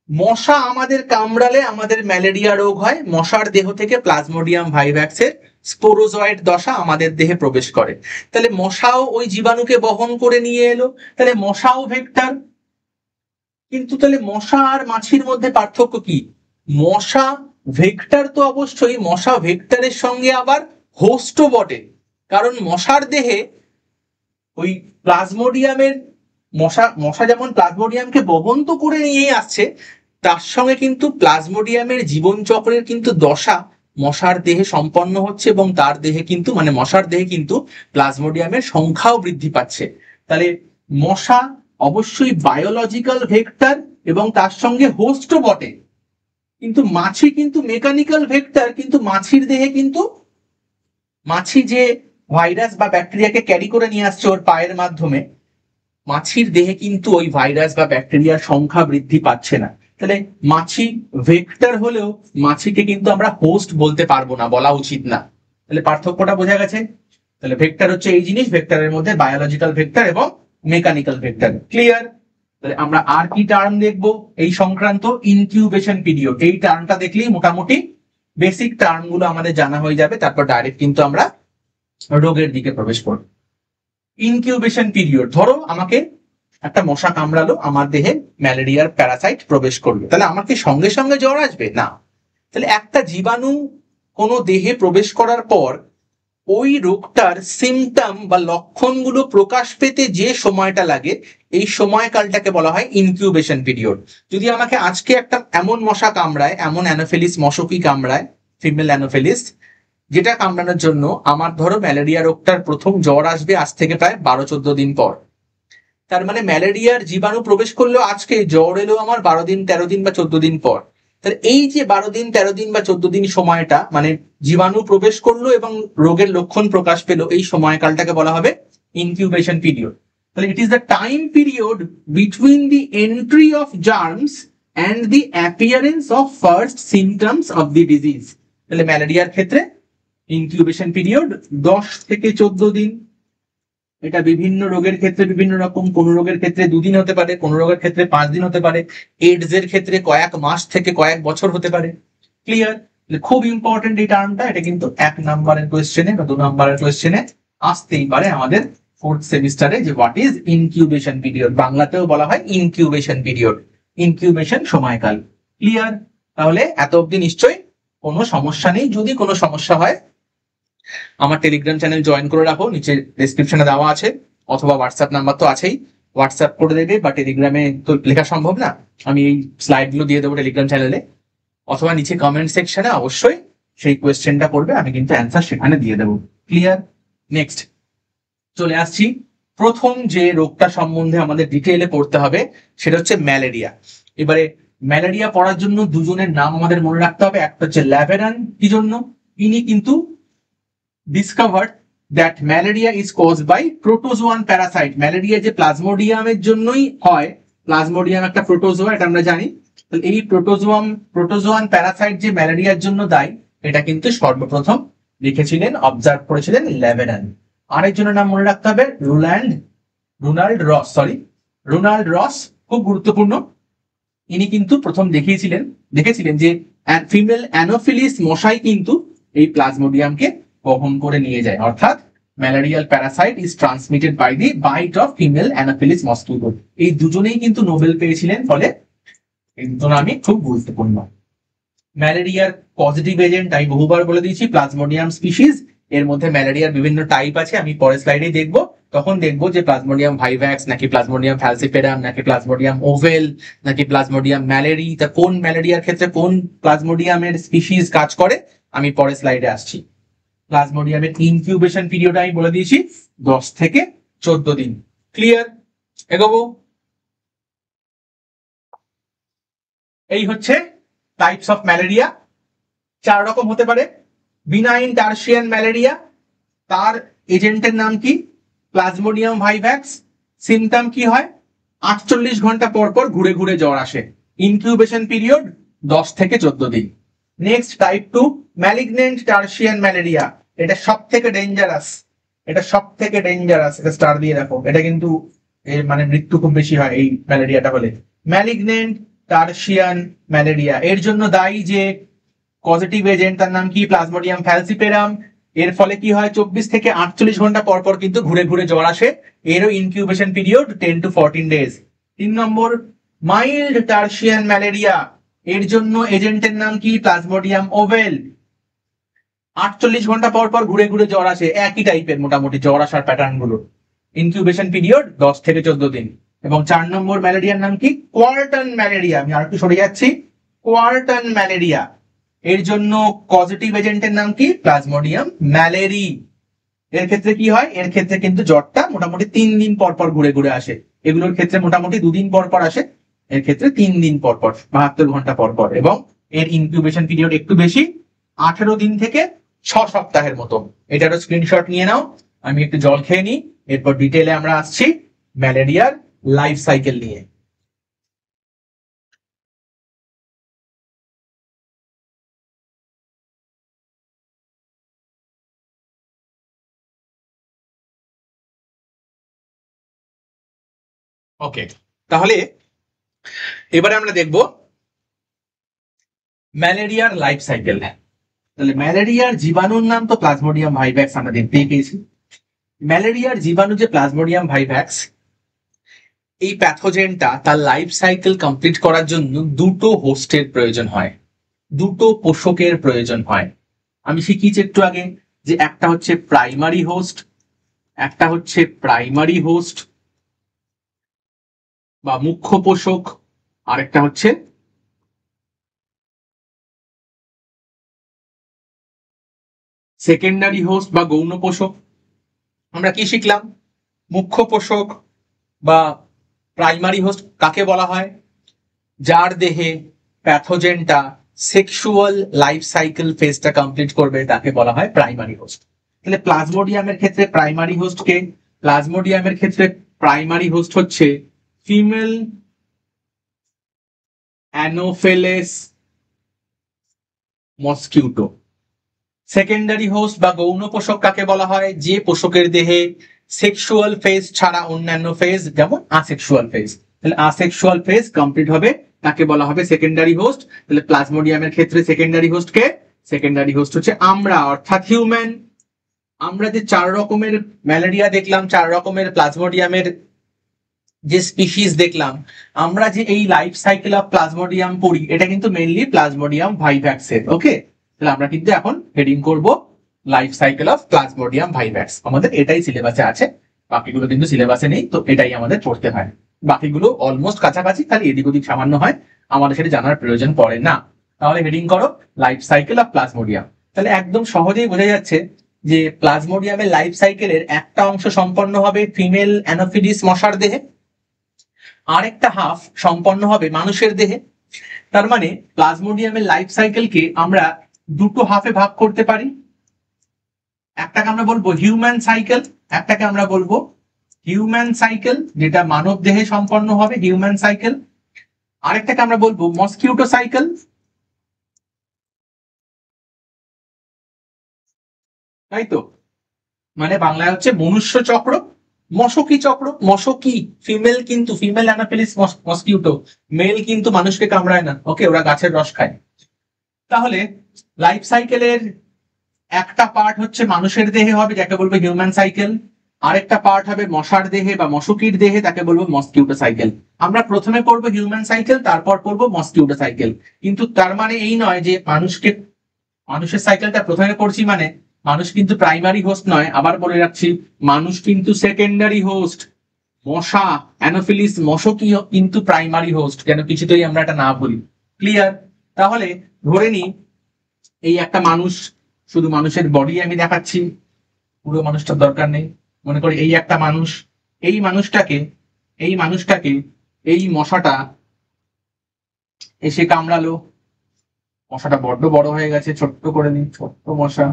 মশা আমাদের কামড়ালে আমাদের ম্যালেরিয়া রোগ হয়, মশার দেহ থেকে প্লাজমোডিয়াম ভাইভ্যাক্সের স্পোরোজয়েড দশা আমাদের দেহে প্রবেশ করে, তাহলে মশাও ওই জীবাণুকে বহন করে নিয়ে এলো, তাহলে মশাও ভেক্টর। কিন্তু তাহলে মশা আর মাছির মধ্যে পার্থক্য কি? মশা ভেক্টর তো অবশ্যই, মশা ভেক্টরের সঙ্গে আবার হোস্টও বটে, কারণ মশার দেহে ওই প্লাজমোডিয়ামের মশা যেমন প্লাজমোডিয়ামকে বহন তো করে নিয়ে আসছে, তার সঙ্গে কিন্তু প্লাজমোডিয়ামের জীবন চক্রের কিন্তু দশা মশার দেহে সম্পন্ন হচ্ছে এবং তার দেহে কিন্তু মানে মশার দেহে কিন্তু প্লাজমোডিয়ামের সংখ্যাও বৃদ্ধি পাচ্ছে। তাহলে মশা অবশ্যই বায়োলজিক্যাল ভেক্টর এবং তার সঙ্গে হোস্টও বটে, কিন্তু মাছি কিন্তু মেকানিক্যাল ভেক্টর। কিন্তু মাছির দেহে কিন্তু মাছি যে ভাইরাস বা ব্যাকটেরিয়াকে ক্যারি করে নিয়ে আসছে ওর পায়ের মাধ্যমে, মাছির দেহে কিন্তু ওই ভাইরাস বা ব্যাকটেরিয়ার সংখ্যা বৃদ্ধি পাচ্ছে না। তাহলে মাছি ভেক্টর হলেও মাছিকে কিন্তু আমরা হোস্ট বলতে পারবো না, বলা উচিত না। তাহলে পার্থক্যটা বোঝা গেছে? তাহলে ভেক্টর হচ্ছে এই জিনিস, ভেক্টরের মধ্যে বায়োলজিক্যাল ভেক্টর এবং মেকানিক্যাল ভেক্টর। ক্লিয়ার? তাহলে আমরা আর কি টার্ম দেখবো এই সংক্রান্ত? Incubation period. এই টার্মটা দেখলেই মোটামুটি বেসিক টার্ম গুলো আমাদের জানা হয়ে যাবে, তারপর ডাইরেক্ট কিন্তু আমরা রোগের দিকে প্রবেশ করব। ইনকিউবেশন পিরিয়ড, ধরো আমাকে একটা মশা কামড়ালো, আমার দেহে ম্যালেরিয়ার প্যারাসাইট প্রবেশ করলো, তাহলে আমার কি সঙ্গে সঙ্গে জ্বর আসবে? না। তাহলে একটা জীবাণু কোনো দেহে প্রবেশ করার পর ওই রোগটার সিমটম বা লক্ষণগুলো প্রকাশ পেতে যে সময়টা লাগে, এই সময়কালটাকে বলা হয় ইনকিউবেশন পিরিয়ড। যদি আমাকে আজকে একটা এমন মশা কামড়ায়, এমন অ্যানোফিলিস মশকই কামড়ায়, ফিমেল অ্যানোফিলিস, যেটা কামড়ানোর জন্য আমার ধরো ম্যালেরিয়া রোগটার প্রথম জ্বর আসবে আজ থেকে প্রায় 12-14 দিন পর, তার মানে ম্যালেরিয়ার জীবাণু প্রবেশ করলো আজকে, জ্বর এলো আমার 12 দিন, 13 দিন বা 14 দিন পর। তাহলে এই যে 12 দিন 13 দিন বা 14 দিন সময়টা মানে জীবাণু প্রবেশ করলো এবং রোগের লক্ষণ প্রকাশ পেলো, এই সময়কালটাকে বলা হবে ইনকিউবেশন পিরিয়ড। তাহলে it is the time period between the entry of germs and the appearance of first symptoms of the disease. তাহলে ম্যালেরিয়ার ক্ষেত্রে ইনকিউবেশন পিরিয়ড 10 থেকে 14 দিন। এটা বিভিন্ন রোগের ক্ষেত্রে বিভিন্ন রকম, কোন রোগের ক্ষেত্রে 2 দিন হতে পারে, কোন রোগের ক্ষেত্রে 5 দিন হতে পারে, এইডস এর ক্ষেত্রে কয়েক মাস থেকে কয়েক বছর হতে পারে। ক্লিয়ার? খুব ইম্পর্টেন্ট এই টার্মটা, এটা কিন্তু 1 নম্বরের কোয়েশ্চেনে বা 2 নম্বরের কোয়েশ্চেনে আসতেই পারে আমাদের 4th সেমিস্টারে, যে হোয়াট ইজ ইনকিউবেশন পিরিয়ড। বাংলাতেও বলা হয় ইনকিউবেশন পিরিয়ড, ইনকিউবেশন সময়কাল। ক্লিয়ার? তাহলে এত অবধি নিশ্চয়ই কোনো সমস্যা নেই। যদি কোনো সমস্যা হয় আমার টেলিগ্রাম চ্যানেল জয়েন করে রাখো, নিচে ডেসক্রিপশনে দেওয়া আছে, অথবা হোয়াটসঅ্যাপ নাম্বার তো আছেই, হোয়াটসঅ্যাপ করে দেবে, বা টেলিগ্রামে তো লেখা সম্ভব না, আমি এই স্লাইডগুলো দিয়ে দেবো টেলিগ্রাম চ্যানেলে, অথবা নিচে কমেন্ট সেকশনে অবশ্যই সেই কোয়েশ্চেনটা করবে, আমি কিন্তু অ্যান্সার সেখানে দিয়ে দেবো। ক্লিয়ার? নেক্সট চলে আসছি, প্রথম যে রোগটা সম্বন্ধে আমাদের ডিটেইলে পড়তে হবে সেটা হচ্ছে ম্যালেরিয়া। এবারে ম্যালেরিয়া পড়ার জন্য দুজনের নাম আমাদের মনে রাখতে হবে। একটা হচ্ছে ল্যাভেরান, কি জন্য? ইনি কিন্তু discovered that malaria is caused by protozoan parasite। Malaria যে প্লাজমোডিয়ামের জন্যই হয়, প্লাজমোডিয়াম একটা প্রোটোজোয়া, এটা আমরা জানি। এই প্রোটোজোয়ান প্যারাসাইট যে ম্যালেরিয়ার জন্য দায়ী, এটা কিন্তু সর্বপ্রথম লিখেছিলেন, অবজার্ভ করেছিলেন ল্যাভেরান। আরেকজনের নাম মনে রাখতে হবে রোনাল্ড রস, খুব গুরুত্বপূর্ণ। ইনি কিন্তু প্রথম দেখেছিলেন যে ফিমেল অ্যানোফিলিস মশাই কিন্তু এই প্লাজমোডিয়ামকে বহন করে নিয়ে যায়, অর্থাৎ malarial parasite is transmitted by the bite of female anopheles mosquito. এই দুজনেই কিন্তু নোবেল পেয়েছিলেন, ফলে এই দুটো নামই খুব গুরুত্বপূর্ণ। ম্যালেরিয়ার পজিটিভ এজেন্ট আমি বহুবার বলে দিয়েছি, প্লাজমোডিয়াম স্পিসিস। এর মধ্যে ম্যালেরিয়ার বিভিন্ন টাইপ আছে, আমি পরের স্লাইডে দেখবো, তখন দেখবো যে প্লাজমোডিয়াম ভাইভ্যাক্স নাকি প্লাজমোডিয়াম ফ্যালসিপেরাম নাকি প্লাজমোডিয়াম ওভেল নাকি প্লাজমোডিয়াম ম্যালেরি, তা কোন ম্যালেরিয়ার ক্ষেত্রে কোন প্লাজমোডিয়ামের স্পিসিস কাজ করে আমি পরের স্লাইডে আসছি। প্লাজমোডিয়ামের ইনকিউবেশন পিরিয়ড আমি বলে দিয়েছি 10 থেকে 14 দিন। ক্লিয়ার? এগোবো। এই হচ্ছে টাইপস অফ ম্যালেরিয়া, 4 রকম হতে পারে। বিনাইন টার্সিয়ান ম্যালেরিয়া, তার এজেন্টের নাম কি? Plasmodium vivax. সিমটম কি হয়? 48 ঘন্টা পর পর ঘুরে ঘুরে জ্বর আসে। ইনকিউবেশন পিরিয়ড 10 থেকে 14 দিন। Next type 2 malignant tertian malaria, এটা সব থেকে ডেঞ্জারাস, এটা স্টার দিয়ে রাখো, এটা কিন্তু মানে মৃত্যু খুব বেশি হয় এই ম্যালেরিয়াটা হলে। ম্যালিগনেন্ট টার্সিয়ান ম্যালেরিয়া, এর জন্য দায়ী যে পজিটিভ এজেন্ট, তার নাম কি? Plasmodium falciparum. এর ফলে কি হয়? 24 থেকে 48 ঘন্টা পর পর কিন্তু ঘুরে ঘুরে জ্বর আসে। এরও incubation period 10 to 14 days. 3 number mild tertian malaria, এর জন্য এজেন্টের নাম কি? Plasmodium oval. 48 ঘন্টা পর পর ঘুরে ঘুরে জ্বর আসে, একই টাইপের মোটামুটি জ্বর আসার প্যাটার্ন গুলো। ইনকিউবেশন পিরিয়ড 10 থেকে 14 দিন। এবং 4 নম্বর ম্যালেরিয়ার নাম কি? কোয়ার্টন ম্যালেরিয়া। আমি আর একটু সরে যাচ্ছি, কোয়ার্টন ম্যালেরিয়া, এর জন্য পজিটিভ এজেন্টের নাম কি? প্লাজমোডিয়াম ম্যালেরি। এর ক্ষেত্রে কি হয়? এর ক্ষেত্রে কিন্তু জ্বরটা মোটামুটি 3 দিন পর পর ঘুরে ঘুরে আসে। এগুলোর ক্ষেত্রে মোটামুটি 2 দিন পর পর আসে, এর ক্ষেত্রে 3 দিন পর পর, 72 ঘন্টা পর পর। এবং এর ইনকিউবেশন পিরিয়ড একটু বেশি, 18 দিন থেকে 6 সপ্তাহের মতো। এটারও স্ক্রিনশট নিয়ে নাও। আমি একটু জল খেয়ে নিই, এরপর ডিটেলে আমরা আসছি ম্যালেরিয়ার লাইফ সাইকেল নিয়ে। ওকে, তাহলে এবারে আমরা দেখব ম্যালেরিয়ার লাইফ সাইকেল। তাহলে ম্যালেরিয়ার জীবাণুর নাম তো প্লাজমোডিয়াম ভাইভ্যাক্স, আমরা দেখতেই পেয়েছি। ম্যালেরিয়ার জীবাণু যে প্লাজমোডিয়াম ভাইভ্যাক্স, এই প্যাথোজেনটা তার লাইফ সাইকেল কমপ্লিট করার জন্য দুটো হোস্টের প্রয়োজন হয়, দুটো পোষকের প্রয়োজন হয়। আমি শিখিয়েছি একটু আগে যে একটা হচ্ছে প্রাইমারি হোস্ট বা মুখ্য পোষক, আরেকটা হচ্ছে সেকেন্ডারি হোস্ট বা গৌণ পোষক। আমরা কি শিখলাম? মুখ্য পোষক বা প্রাইমারি হোস্ট কাকে বলা হয়? যার দেহে প্যাথোজেনটা সেক্সুয়াল লাইফ সাইকেল ফেজটা কমপ্লিট করবে তাকে বলা হয় প্রাইমারি হোস্ট। তাহলে প্লাজমোডিয়ামের ক্ষেত্রে প্রাইমারি হোস্ট কে? প্লাজমোডিয়ামের ক্ষেত্রে প্রাইমারি হোস্ট হচ্ছে ফিমেল অ্যানোফেলেস মসকিউটো। সেকেন্ডারি হোস্ট বা গৌণ পোষক কাকে বলা হয়? যে পোষকের দেহে সেক্সুয়াল ফেজ ছাড়া অন্যান্য ফেজ যেমন আসেক্সুয়াল ফেজ, তাহলে আসেক্সুয়াল ফেজ কমপ্লিট হবে তাকে বলা হবে সেকেন্ডারি হোস্ট। তাহলে প্লাজমোডিয়ামের ক্ষেত্রে সেকেন্ডারি হোস্ট কে? সেকেন্ডারি হোস্ট হচ্ছে আমরা, অর্থাৎ হিউম্যান। আমরা যে 4 রকমের ম্যালেরিয়া দেখলাম, 4 রকমের প্লাজমোডিয়ামের যে স্পিসিস দেখলাম, আমরা যে এই লাইফ সাইকেল অফ প্লাজমোডিয়াম পড়ি, এটা কিন্তু মেইনলি প্লাজমোডিয়াম ভাইভ্যাক্সের। ওকে, তাহলে আমরা কিন্তু এখন হেডিং করব life cycle of plasmodium vivax. আমাদের এটাই সিলেবাসে আছে, বাকিগুলো কিন্তু সিলেবাসে নেই, তো এটাই আমাদের পড়তে হয়। বাকিগুলো অলমোস্ট কাছাকাছি, খালি এদিক ওদিক সামান্য হয়, আমাদের সেটা জানার প্রয়োজন পড়ে না। তাহলে হেডিং করো লাইফ সাইকেল অফ প্লাজমোডিয়াম। তাহলে একদম সহজেই বোঝা যাচ্ছে যে প্লাজমোডিয়ামের লাইফ সাইকেলের একটা অংশ সম্পন্ন হবে ফিমেল অ্যানোফিলিস মশার দেহে, আরেকটা হাফ সম্পন্ন হবে মানুষের দেহে। তার মানে প্লাজমোডিয়ামের লাইফ সাইকেলকে আমরা দুটো হাফে ভাগ করতে পারি। একটাকে আমরা বলবো হিউম্যান সাইকেল, একটাকে আমরা বলবো হিউম্যান সাইকেল যেটা মানব দেহে সম্পন্ন হবে, হিউম্যান সাইকেল। আরেকটাকে আমরা বলবো মসকিউটো সাইকেল, তাই তো? মানে বাংলায় হচ্ছে মনুষ্য চক্র, মশকি চক্র। মশকি ফিমেল, কিন্তু ফিমেল অ্যানাফিলিস মসকিউটো, মেল কিন্তু মানুষকে কামড়ায় না। ওকে, ওরা গাছের রস খায়। তাহলে লাইফ সাইকেলের একটা পার্ট হচ্ছে মানুষের দেহে হবে, যাকে বলবো হিউম্যান সাইকেল। আরেকটা পার্ট হবে মশার দেহে বা মশকির দেহে, তাকে বলবো মসকিউটো সাইকেল। আমরা প্রথমে করবো হিউম্যান সাইকেল, তারপর করবো মসকিউটো সাইকেল। কিন্তু তার মানে এই নয় যে মানুষের সাইকেলটা প্রথমে করছি মানে মানুষ কিন্তু প্রাইমারি হোস্ট নয়। আবার বলে রাখছি, মানুষ কিন্তু সেকেন্ডারি হোস্ট। মশা অ্যানোফিলিস মশকীয় কিন্তু প্রাইমারি হোস্ট, যেন কিছুতেই আমরা এটা না বলি। ক্লিয়ার? তাহলে ধরে নি এই একটা মানুষ, শুধু মানুষের বডি আমি দেখাচ্ছি, পুরো মানুষটার দরকার নেই। মনে করি এই একটা মানুষ, এই মানুষটাকে এই মশাটা এসে কামড়ালো। মশাটা বড্ড বড় হয়ে গেছে, ছোট্ট করে নিই, ছোট্ট মশা।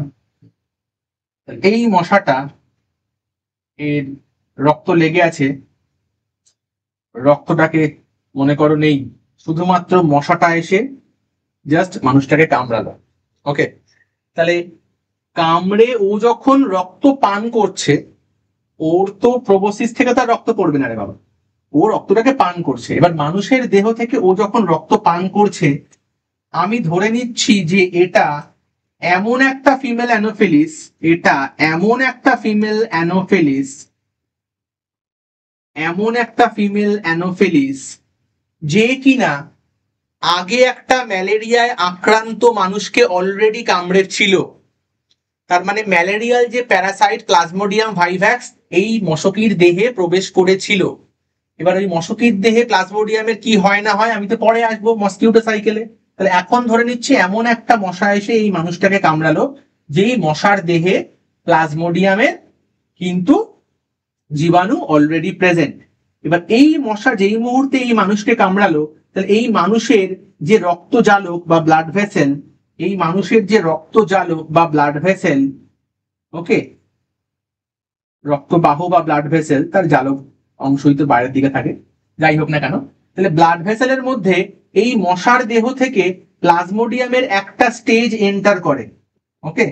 এই মশাটা এর রক্ত লেগে আছে, রক্তটাকে মনে করো নেই, শুধুমাত্র মশাটা এসে জাস্ট মানুষটাকে কামড়ালো। ওকে, তাহলে কামড়ে ও যখন রক্ত পান করছে, ওর তো প্রোবসিস থেকে তার রক্ত পড়বে না রে বাবা, ও রক্তটাকে পান করছে। এবার মানুষের দেহ থেকে ও যখন রক্ত পান করছে, আমি ধরে নিচ্ছি যে এটা এমন একটা ফিমেল অ্যানোফিলিস, এটা এমন একটা ফিমেল অ্যানোফিলিস, এমন একটা ফিমেল অ্যানোফিলিস যে কিনা আগে একটা ম্যালেরিয়ায় আক্রান্ত মানুষকে অলরেডি কামড়েছিল। তার মানে ম্যালেরিয়াল যে প্যারাসাইট প্লাজমোডিয়াম ভাইভ্যাক্স এই মশকির দেহে প্রবেশ করেছিল। এবার ওই মশকির দেহে প্লাজমোডিয়ামের কি হয় না হয় আমি তো পরে আসবো মসকিউটো সাইকেলে। তাহলে এখন ধরে নিচ্ছি এমন একটা মশা এসে এই মানুষটাকে কামড়ালো, যেই মশার দেহে প্লাজমোডিয়ামের কিন্তু জীবাণু অলরেডি প্রেজেন্ট। এবার এই মশা যেই মুহূর্তে এই মানুষকে কামড়ালো, তাহলে এই মানুষের যে রক্ত জালক বা ব্লাড ভেসেল, এই মানুষের যে রক্ত জালক বা ব্লাড ভেসেল, ওকে, রক্তবাহ বা ব্লাড ভেসেল, তার জালক অংশই তো বাইরের দিকে থাকে, যাই হোক না কেন, তাহলে ব্লাড ভেসেলের মধ্যে এই মশার দেহ থেকে প্লাজমোডিয়ামের একটা স্টেজ এন্টার করে। ওকে,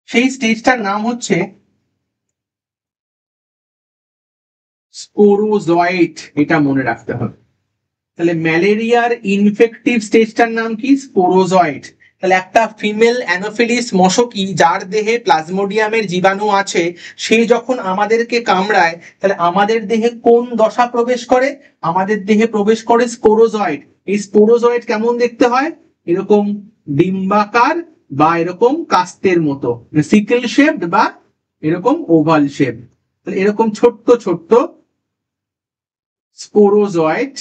সেই স্টেজটার নাম হচ্ছে স্পোরোজয়েট, এটা মনে রাখতে হবে। তাহলে ম্যালেরিয়ার ইনফেক্টিভ স্টেজটার নাম কি? স্পোরোজয়েট। তাহলে একটা ফিমেল অ্যানোফিলিস মশকি যার দেহে প্লাজমোডিয়ামের জীবাণু আছে, সে যখন আমাদেরকে কামড়ায়, তাহলে আমাদের দেহে কোন দশা প্রবেশ করে? আমাদের দেহে প্রবেশ করে স্পোরোজয়েট। এই স্পোরোজয়েট কেমন দেখতে হয়? এরকম ডিম্বাকার বা এরকম কাস্তের মতো, সিকেল শেপড বা এরকম ওভাল শেপ। তাহলে এরকম ছোট্ট ছোট্ট স্পোরোজয়েট।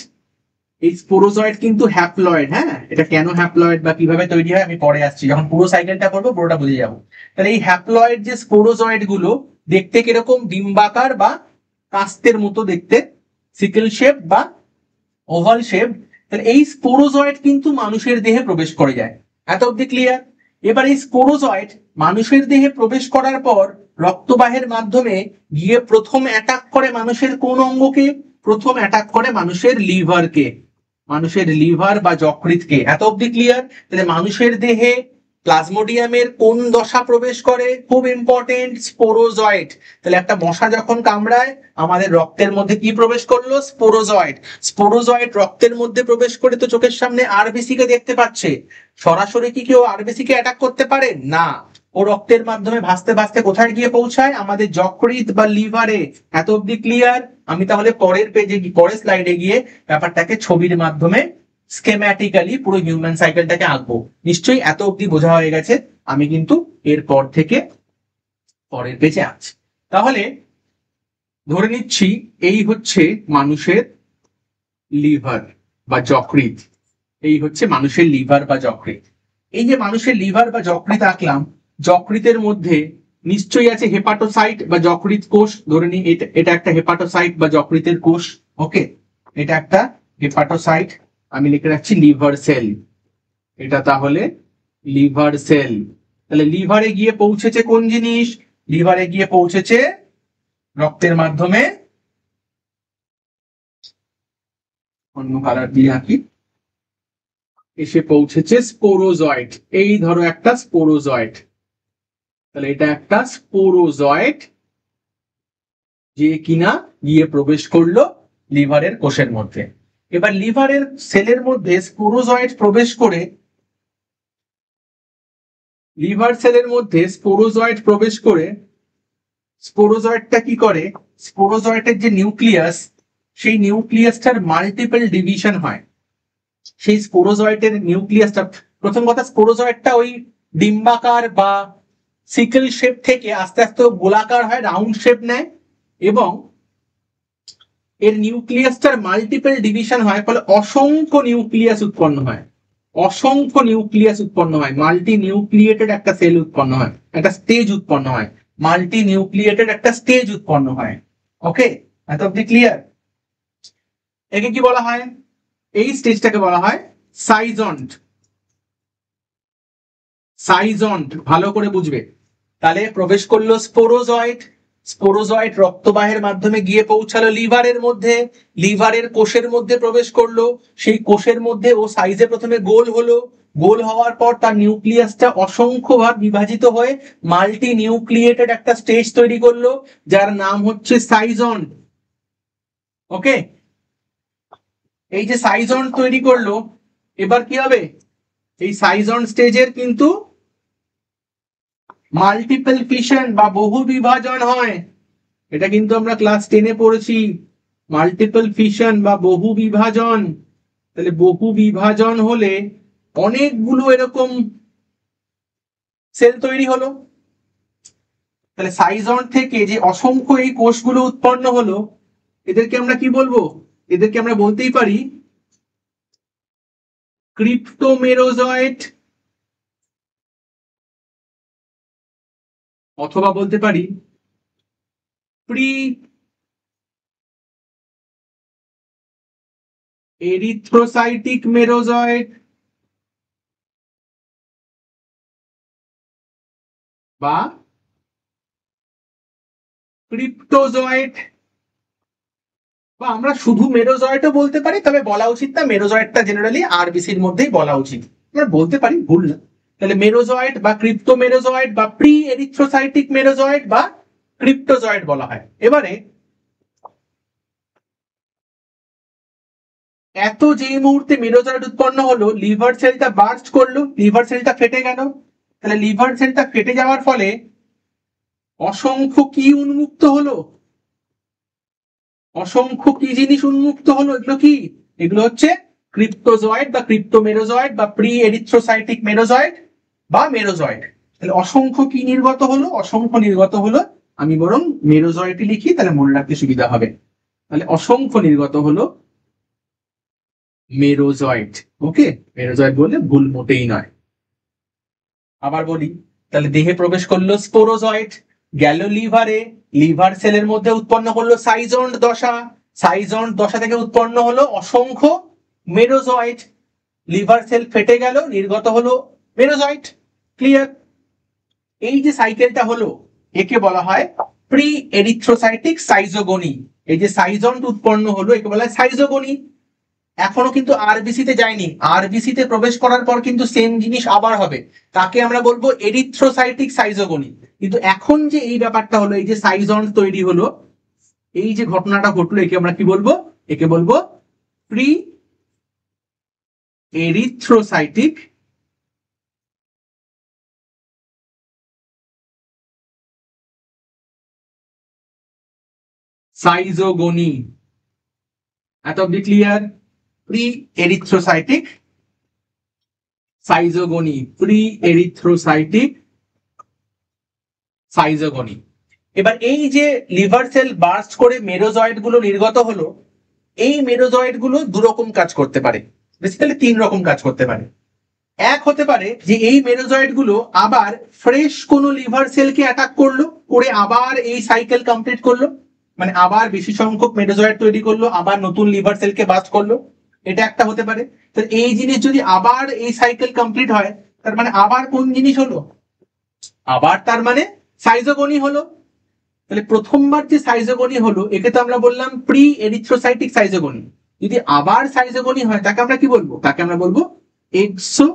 এই স্পোরোজয়েট কিন্তু হ্যাপ্লয়েড। হ্যাঁ, এটা কেন হ্যাপ্লয়েড বা কিভাবে তৈরি হয় আমি পরে আসছি, যখন পুরো সাইকেলটা করবো পুরোটা বুঝে যাবো। তাহলে এই হ্যাপ্লয়েড যে স্পোরোজয়েট গুলো দেখতে কিরকম? ডিম্বাকার বা কাস্তের মতো দেখতে, সিকেল শেপ বা ওভাল শেপ। তাহলে এই স্পোরোজয়েট কিন্তু মানুষের দেহে প্রবেশ করে যায়। এত অব্দি ক্লিয়ার? এবার এই স্পোরোজয়েট মানুষের দেহে প্রবেশ করার পর রক্তবাহের মাধ্যমে গিয়ে প্রথম অ্যাটাক করে মানুষের কোন অঙ্গকে? প্রথম অ্যাটাক করে মানুষের লিভারকে, মানুষের লিভার বা যকৃৎকে। এত অব্দি ক্লিয়ার? তাহলে মানুষের দেহে প্লাজমোডিয়ামের কোন দশা প্রবেশ করে? খুব ইম্পর্টেন্ট, স্পোরোজয়েট। তাহলে একটা মশা যখন কামড়ায় আমাদের রক্তের মধ্যে কি প্রবেশ করলো? স্পোরোজয়েট। স্পোরোজয়েট রক্তের মধ্যে প্রবেশ করে তো চোখের সামনে আরবিসি কে দেখতে পাচ্ছে, সরাসরি কি কেউ আরবিসি কে অ্যাটাক করতে পারে? না, ও রক্তের মাধ্যমে ভাসতে ভাসতে কোথায় গিয়ে পৌঁছায়? আমাদের যকৃৎ বা লিভারে। এত অব্দি ক্লিয়ার? আমি তাহলে পরের পেজে, পরের স্লাইডে গিয়ে ব্যাপারটাকে ছবির মাধ্যমে স্কেম্যাটিক্যালি পুরো হিউম্যান সাইকেলটাকে আঁকবো। নিশ্চয়ই এত অব্দি বোঝা হয়ে গেছে। আমি কিন্তু এরপর থেকে পরের পেজে আছি। তাহলে ধরে নিচ্ছি এই হচ্ছে মানুষের লিভার বা যকৃৎ, এই হচ্ছে মানুষের লিভার বা যকৃৎ। এই যে মানুষের লিভার বা যকৃৎ আঁকলাম, যকৃতের মধ্যে নিশ্চয়ই আছে হেপাটোসাইট বা যকৃৎ কোষ। ধরে নিই এটা একটা হেপাটোসাইট বা যকৃতের কোষ। ওকে, এটা একটা হেপাটোসাইট, আমি লিখে রাখছি লিভার সেল। এটা তাহলে লিভার সেল। তাহলে লিভারে গিয়ে পৌঁছেছে কোন জিনিস? লিভারে গিয়ে পৌঁছেছে রক্তের মাধ্যমে, অন্য কালার দিয়ে আঁকি, এসে পৌঁছেছে স্পোরোজয়েট। এই ধরো একটা স্পোরোজয়েট, তাহলে এটা একটা স্পোরোজয়েট যে কিনা গিয়ে প্রবেশ করলো লিভারের কোষের মধ্যে। এবার লিভারের সেলের মধ্যে স্পোরোজয়েট প্রবেশ করে, লিভার সেলের মধ্যে স্পোরোজয়েট প্রবেশ করে স্পোরোজয়েটটা কি করে? স্পোরোজয়েটের যে নিউক্লিয়াস, সেই নিউক্লিয়াসটার মাল্টিপল ডিভিশন হয়। সেই স্পোরোজয়েটের নিউক্লিয়াসটা, প্রথম কথা স্পোরোজয়েটটা ওই ডিম্বাকার বা সিকেল শেপ থেকে আস্তে আস্তে গোলাকার হয়, রাউন্ড শেপ নেয়, এবং এর নিউক্লিয়াসটার মাল্টিপল ডিভিশন হয়, ফলে অসংখ্য নিউক্লিয়াস উৎপন্ন হয়। অসংখ্য নিউক্লিয়াস উৎপন্ন হয়, মাল্টি নিউক্লিয়েটেড একটা সেল উৎপন্ন হয়, একটা স্টেজ উৎপন্ন হয়, মাল্টি নিউক্লিয়েটেড একটা স্টেজ উৎপন্ন হয়। ওকে, এত অব্দি ক্লিয়ার? একে কি বলা হয়? এই স্টেজটাকে বলা হয় সাইজন্ট। সাইজন্ট ভালো করে বুঝবে। তাহলে প্রবেশ করলো স্পোরোজয়েট, স্পোরোজয়েট রক্তবাহের মাধ্যমে গিয়ে পৌঁছালো লিভারের মধ্যে, লিভারের কোষের মধ্যে প্রবেশ করলো, সেই কোষের মধ্যে ও সাইজে প্রথমে গোল হলো, গোল হওয়ার পর তার নিউক্লিয়াসটা অসংখ্য ভাগ বিভাজিত হয়ে মাল্টি নিউক্লিয়েটেড একটা স্টেজ তৈরি করলো, যার নাম হচ্ছে সাইজন্ট। ওকে, এই যে সাইজন্ট তৈরি করলো, এবার কি হবে? এই সাইজন্ট স্টেজের কিন্তু মাল্টিপল ফিশন বা বহু বিভাজন হয়। এটা কিন্তু আমরা ক্লাস 10-এ পড়েছি, মাল্টিপল ফিশন বা বহু বিভাজন। তাহলে বহু বিভাজন হলে অনেকগুলো এরকম সেল তৈরি হলো। তাহলে সাইজন্ট থেকে যে অসংখ্য এই কোষগুলো উৎপন্ন হলো, এদেরকে আমরা কি বলবো? এদেরকে আমরা বলতেই পারি ক্রিপ্টোমেরোজয়েট, অথবা বলতে পারি প্রি এরিথ্রোসাইটিক মেরোজয়েট বা ক্রিপ্টোজয়েট, বা আমরা শুধু মেরোজয়েটও বলতে পারি, তবে বলা উচিত না, মেরোজয়েটটা জেনারেলি আরবিসির মধ্যেই বলা উচিত, আমরা বলতে পারি, ভুল না। তাহলে মেরোজয়েট বা ক্রিপ্টোমেরোজয়েট বা প্রি এরিথ্রোসাইটিক মেরোজয়েট বা ক্রিপ্টোজয়েট বলা হয়। এবারে এত যে মুহূর্তে মেরোজয়েট উৎপন্ন হলো, লিভার সেলটা বার্স্ট করলো, লিভার সেলটা ফেটে গেল। তাহলে লিভার সেলটা ফেটে যাওয়ার ফলে অসংখ্য কি উন্মুক্ত হলো? অসংখ্য কি জিনিস উন্মুক্ত হলো? এগুলো কি? এগুলো হচ্ছে ক্রিপ্টোজয়েড বা ক্রিপ্টোমেরোজয়েড বা প্রি এরিথ্রোসাইটিক মেরোজয়েড বা মেরোজয়েড। তাহলে অসংখ্য কি নির্গত হলো? অসংখ্য নির্গত হলো, আমি বরং মেরোজয়েডই লিখি, তাহলে মনে রাখতে সুবিধা হবে। তাহলে অসংখ্য নির্গত হলো মেরোজয়েড। ওকে, মেরোজয়েড বললে ভুল মোটেই নয়। আবার বলি, তাহলে দেহে প্রবেশ করলো স্পোরোজয়েড, গেল লিভারে, লিভার সেলের মধ্যে উৎপন্ন করলো সাইজন্ট দশা, সাইজন্ট দশা থেকে উৎপন্ন হলো অসংখ্য মেরোজয়েড। লিভার সেল ফেটে গেল, নির্গত হলো মেরোজয়েড। ক্লিয়ার? এই যে সাইকেলটা হলো একে বলা হয় প্রি এরিথ্রোসাইটিক সাইজোগনি। এই যে সাইজন্ট উৎপন্ন হলো একে বলা হয় সাইজোগনি। এখনো কিন্তু আরবিসি তে যায়নি, আরবিসি তে প্রবেশ করার পর কিন্তু সেম জিনিস আবার হবে, তাকে আমরা বলবো এরিথ্রোসাইটিক সাইজোগনি। কিন্তু এখন যে এই ব্যাপারটা হলো, এই যে সাইজন্ট তৈরি হলো, এই যে ঘটনাটা ঘটলো, একে আমরা কি বলবো? একে বলবো প্রি এরিথ্রোসাইটিক সাইজোগনি। এত অব্দি clear? Pre erythrocytic schizogony, pre erythrocytic schizogony. এবার এই যে লিভার সেল বার্স্ট করে মেরোজয়েড গুলো নির্গত হলো, এই মেরোজয়েড গুলো দুরকম কাজ করতে পারে, বেসিক্যালি 3 রকম কাজ করতে পারে। এক হতে পারে যে এই মেরোজয়েড গুলো আবার ফ্রেশ কোনো লিভার সেলকে অ্যাটাক করলো, করে আবার এই সাইকেল কমপ্লিট করলো, মানে আবার বেশি সংখ্যক মেরোজয়েড তৈরি করলো, আবার নতুন লিভার সেলকে বাস্ট করলো। এটা একটা হতে পারে। তো এই জিনিস যদি আবার এই সাইকেল কমপ্লিট হয়, তার মানে আবার কোন জিনিস হলো? আবার তার মানে সাইজোগনি হলো। তাহলে প্রথমবার যে সাইজোগনি হলো একে তো আমরা বললাম প্রি এরিথ্রোসাইটিক সাইজোগনি। যদি আবার সাইজোগনি হয় তাকে আমরা কি বলবো? তাকে আমরা বলবো exo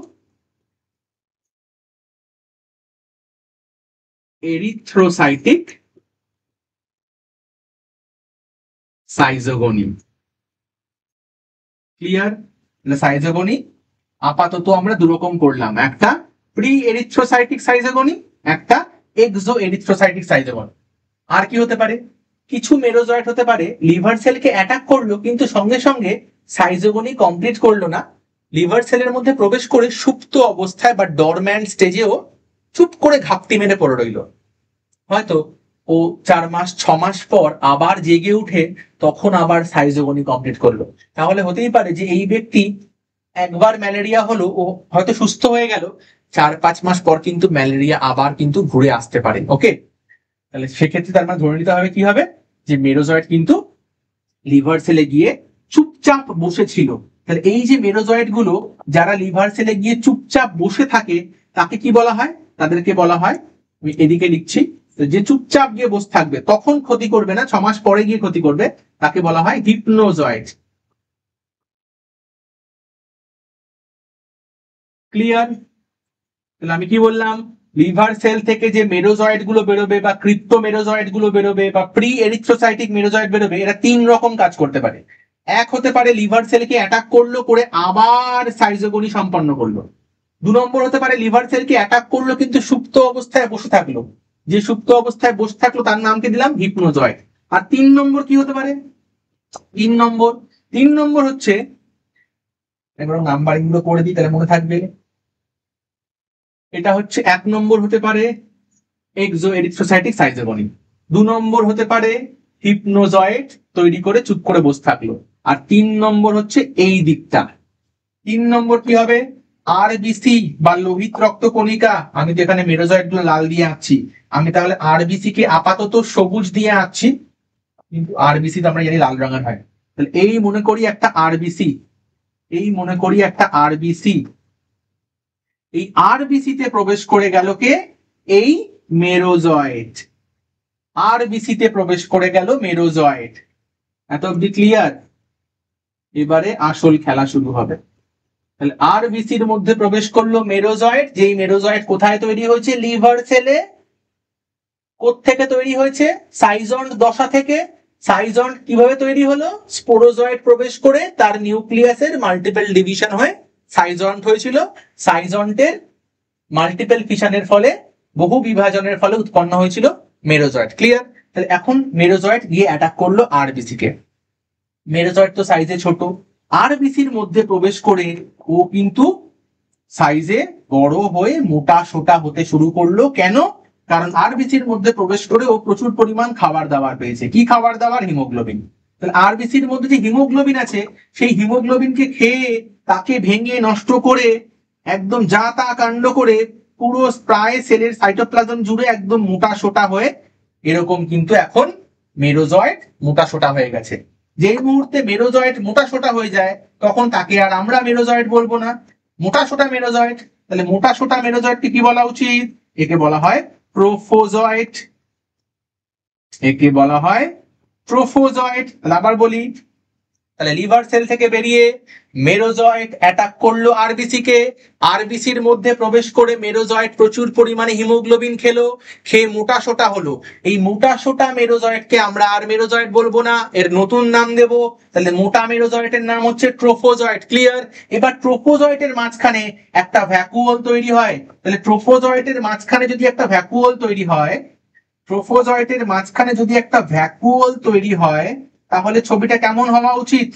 erythrocytic schizogony. Clear? Schizogony আপাতত আমরা দুরকম করলাম, একটা প্রি এরিথ্রোসাইটিক সাইজোগনি, একটা এক্সো এরিথ্রোসাইটিক সাইজোগনি। আর কি হতে পারে? কিছু মেরোজয়েট হতে পারে লিভার সেলকে অ্যাটাক করলো কিন্তু সঙ্গে সঙ্গে সাইজোগনি কমপ্লিট করলো না, লিভার সেলের মধ্যে প্রবেশ করে সুপ্ত অবস্থায় বা ডরম্যান্ট স্টেজেও চুপ করে ঘাপটি মেরে পড়ে রইল। হয়তো ও 4 মাস 6 মাস পর আবার জেগে উঠে তখন আবার সাইজোগনি কমপ্লিট করলো। তাহলে হতেই পারে যে এই ব্যক্তি একবার ম্যালেরিয়া হলো, ও হয়তো সুস্থ হয়ে গেল, 4-5 মাস পর কিন্তু ম্যালেরিয়া আবার কিন্তু ঘুরে আসতে পারে। ওকে, তাহলে সেক্ষেত্রে তার মানে ধরে নিতে হবে কি হবে? যে মেরোজয়েড কিন্তু লিভার সেলে গিয়ে চুপচাপ বসেছিল। তাহলে এই যে মেরোজয়েড গুলো যারা লিভার সেলে গিয়ে চুপচাপ বসে থাকে তাকে কি বলা হয়? তাদেরকে বলা হয়, আমি এদিকে লিখছি, যে চুপচাপ গিয়ে বসে থাকবে, তখন ক্ষতি করবে না, 6 মাস পরে গিয়ে ক্ষতি করবে, তাকে বলা হয় হিপনোজয়েড। ক্লিয়ার? তাহলে আমি কি বললাম? লিভার সেল থেকে যে মেরোজয়েড গুলো বেরোবে বা ক্রিপ্টো মেরোজয়েড গুলো বেরোবে বা প্রি এরিথ্রোসাইটিক মেরোজয়েড বেরোবে, এরা 3 রকম কাজ করতে পারে। এক হতে পারে লিভার সেলকে অ্যাটাক করলো, করে আবার সাইজোগনি সম্পন্ন করলো। 2 নম্বর হতে পারে লিভার সেলকে অ্যাটাক করলো কিন্তু সুপ্ত অবস্থায় বসে থাকলো, যে সুপ্ত অবস্থায় বসে থাকলো তার নামকে দিলাম হিপনোজয়েড। আর 3 নম্বর কি হতে পারে? 3 নম্বর হচ্ছে, এবার নাম্বারিং গুলো করে দিই তাহলে মনে থাকবে। এটা হচ্ছে 1 নম্বর হতে পারে এক্সো এরিথ্রোসাইটিক সাইজোগনি, 2 নম্বর হতে পারে হিপনোজয়েড তৈরি করে চুপ করে বসে থাকলো, আর 3 নম্বর হচ্ছে এই দিকটা। 3 নম্বর কি হবে? আরবিসি বা লোহিত রক্ত কণিকা। আমি তো এখানে মেরোজয়েড গুলো লাল দিয়ে আঁকছি, আমি তাহলে আরবিসি কে আপাতত সবুজ দিয়ে আঁকছি, কিন্তু আরবিসি তো আমরা জানি লাল রঙের হয়। তাহলে এই মনে করি একটা আরবিসি, এই মনে করি একটা আরবিসি, এই আরবিসি তে প্রবেশ করে গেল কে? এই মেরোজয়েড। আরবিসি তে প্রবেশ করে গেল মেরোজয়েড। এত অব্দি ক্লিয়ার? এবারে আসল খেলা শুরু হবে। তাহলে আরবিসির মধ্যে প্রবেশ করলো মেরোজয়েড, যেই মেরোজয়েড কোথায় তৈরি হয়েছে? লিভার সেলে। কোত্থেকে তৈরি হয়েছে? সাইজন্ট দশা থেকে। সাইজন্ট কিভাবে তৈরি হলো? স্পোরোজয়েড প্রবেশ করে তার নিউক্লিয়াসের মাল্টিপল ডিভিশন হয়ে সাইজন্ট হয়েছিল। সাইজন্টের মাল্টিপল ফিশনের ফলে, বহু বিভাজনের ফলে উৎপন্ন হয়েছিল মেরোজয়েড। ক্লিয়ার? তাহলে এখন মেরোজয়েড গিয়ে অ্যাটাক করলো আরবিসি কে। মেরোজয়েড তো সাইজে ছোট, আরবিসির মধ্যে প্রবেশ করে ও কিন্তু সাইজে বড় হয়ে মোটা সোটা হতে শুরু করলো। কেন? কারণ আরবিসির মধ্যে প্রবেশ করে ও প্রচুর পরিমাণ খাবার দাবার পেয়েছে। কি খাবার দাবার? হিমোগ্লোবিন। তাহলে আরবিসির মধ্যে যে হিমোগ্লোবিন আছে, সেই হিমোগ্লোবিনকে খেয়ে, তাকে ভেঙে নষ্ট করে, একদম যা তা কাণ্ড করে পুরো প্রায় সেলের সাইটোপ্লাজম জুড়ে একদম মোটা সোটা হয়ে, এরকম কিন্তু এখন মেরোজয়েড মোটা সোটা হয়ে গেছে। যেই মুহূর্তে মেরোজয়েট মোটা সোটা হয়ে যায় তখন তাকে আর আমরা মেরোজয়েট বলবো না, মোটা সোটা মেরোজয়েট। তাহলে মোটা সোটা মেরোজয়েটকে কি বলা উচিত? একে বলা হয় প্রোফোজয়েট। একে বলা হয় প্রোফোজয়েট। আবার বলি, তাহলে লিভার সেল থেকে বেরিয়ে মেরোজয়েট অ্যাটাক করলো আরবিসি কে, আরবিসির মধ্যে প্রবেশ করে মেরোজয়েট প্রচুর পরিমাণে হিমোগ্লোবিন খেলো, খেয়ে মোটা সোটা হলো। এই মোটা সোটা মেরোজয়েটকে আমরা আর মেরোজয়েট বলবো না, এর নতুন নাম দেব। তাহলে মোটা মেরোজয়েটের নাম হচ্ছে ট্রোফোজয়েট। ক্লিয়ার? এবার ট্রোফোজয়েটের মাঝখানে একটা ভ্যাকুওল তৈরি হয়। তাহলে ট্রোফোজয়েটের মাঝখানে যদি একটা ভ্যাকুওল তৈরি হয়, ট্রোফোজয়েটের মাঝখানে যদি একটা ভ্যাকুওল তৈরি হয়, তাহলে ছবিটা কেমন হওয়া উচিত?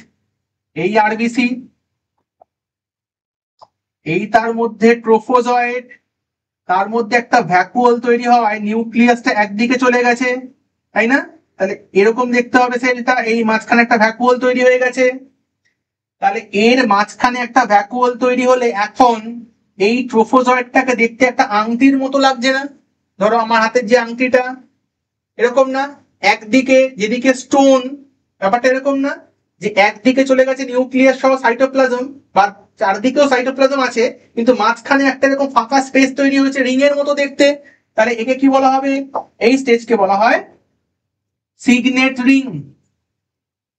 এই আরবিসি, এই তার মধ্যে ট্রোফোজয়েট, তার মধ্যে একটা ভ্যাকুওল তৈরি হওয়ায় নিউক্লিয়াসটা একদিকে চলে গেছে, তাই না? তাহলে এরকম দেখতে হবে সেলটা, এই মাঝখানে একটা ভ্যাকুওল তৈরি হয়ে গেছে। তাহলে এর মাঝখানে একটা ভ্যাকুওল তৈরি হলে এখন এই ট্রোফোজয়েটটাকে দেখতে একটা আংটির মতো লাগছে না? ধরো আমার হাতের যে আংটিটা, এরকম না? একদিকে যেদিকে স্টোন, ব্যাপারটা এরকম না যে একদিকে চলে গেছে নিউক্লিয়াস সহ সাইটোপ্লাজম, বা চারদিকেও সাইটোপ্লাজম আছে, কিন্তু মাঝখানে একটা এরকম ফাঁকা স্পেস তৈরি হয়েছে রিং এর মতো দেখতে। তাহলে একে কি বলা হবে? এই স্টেজকে বলা হয় সিগনেট রিং।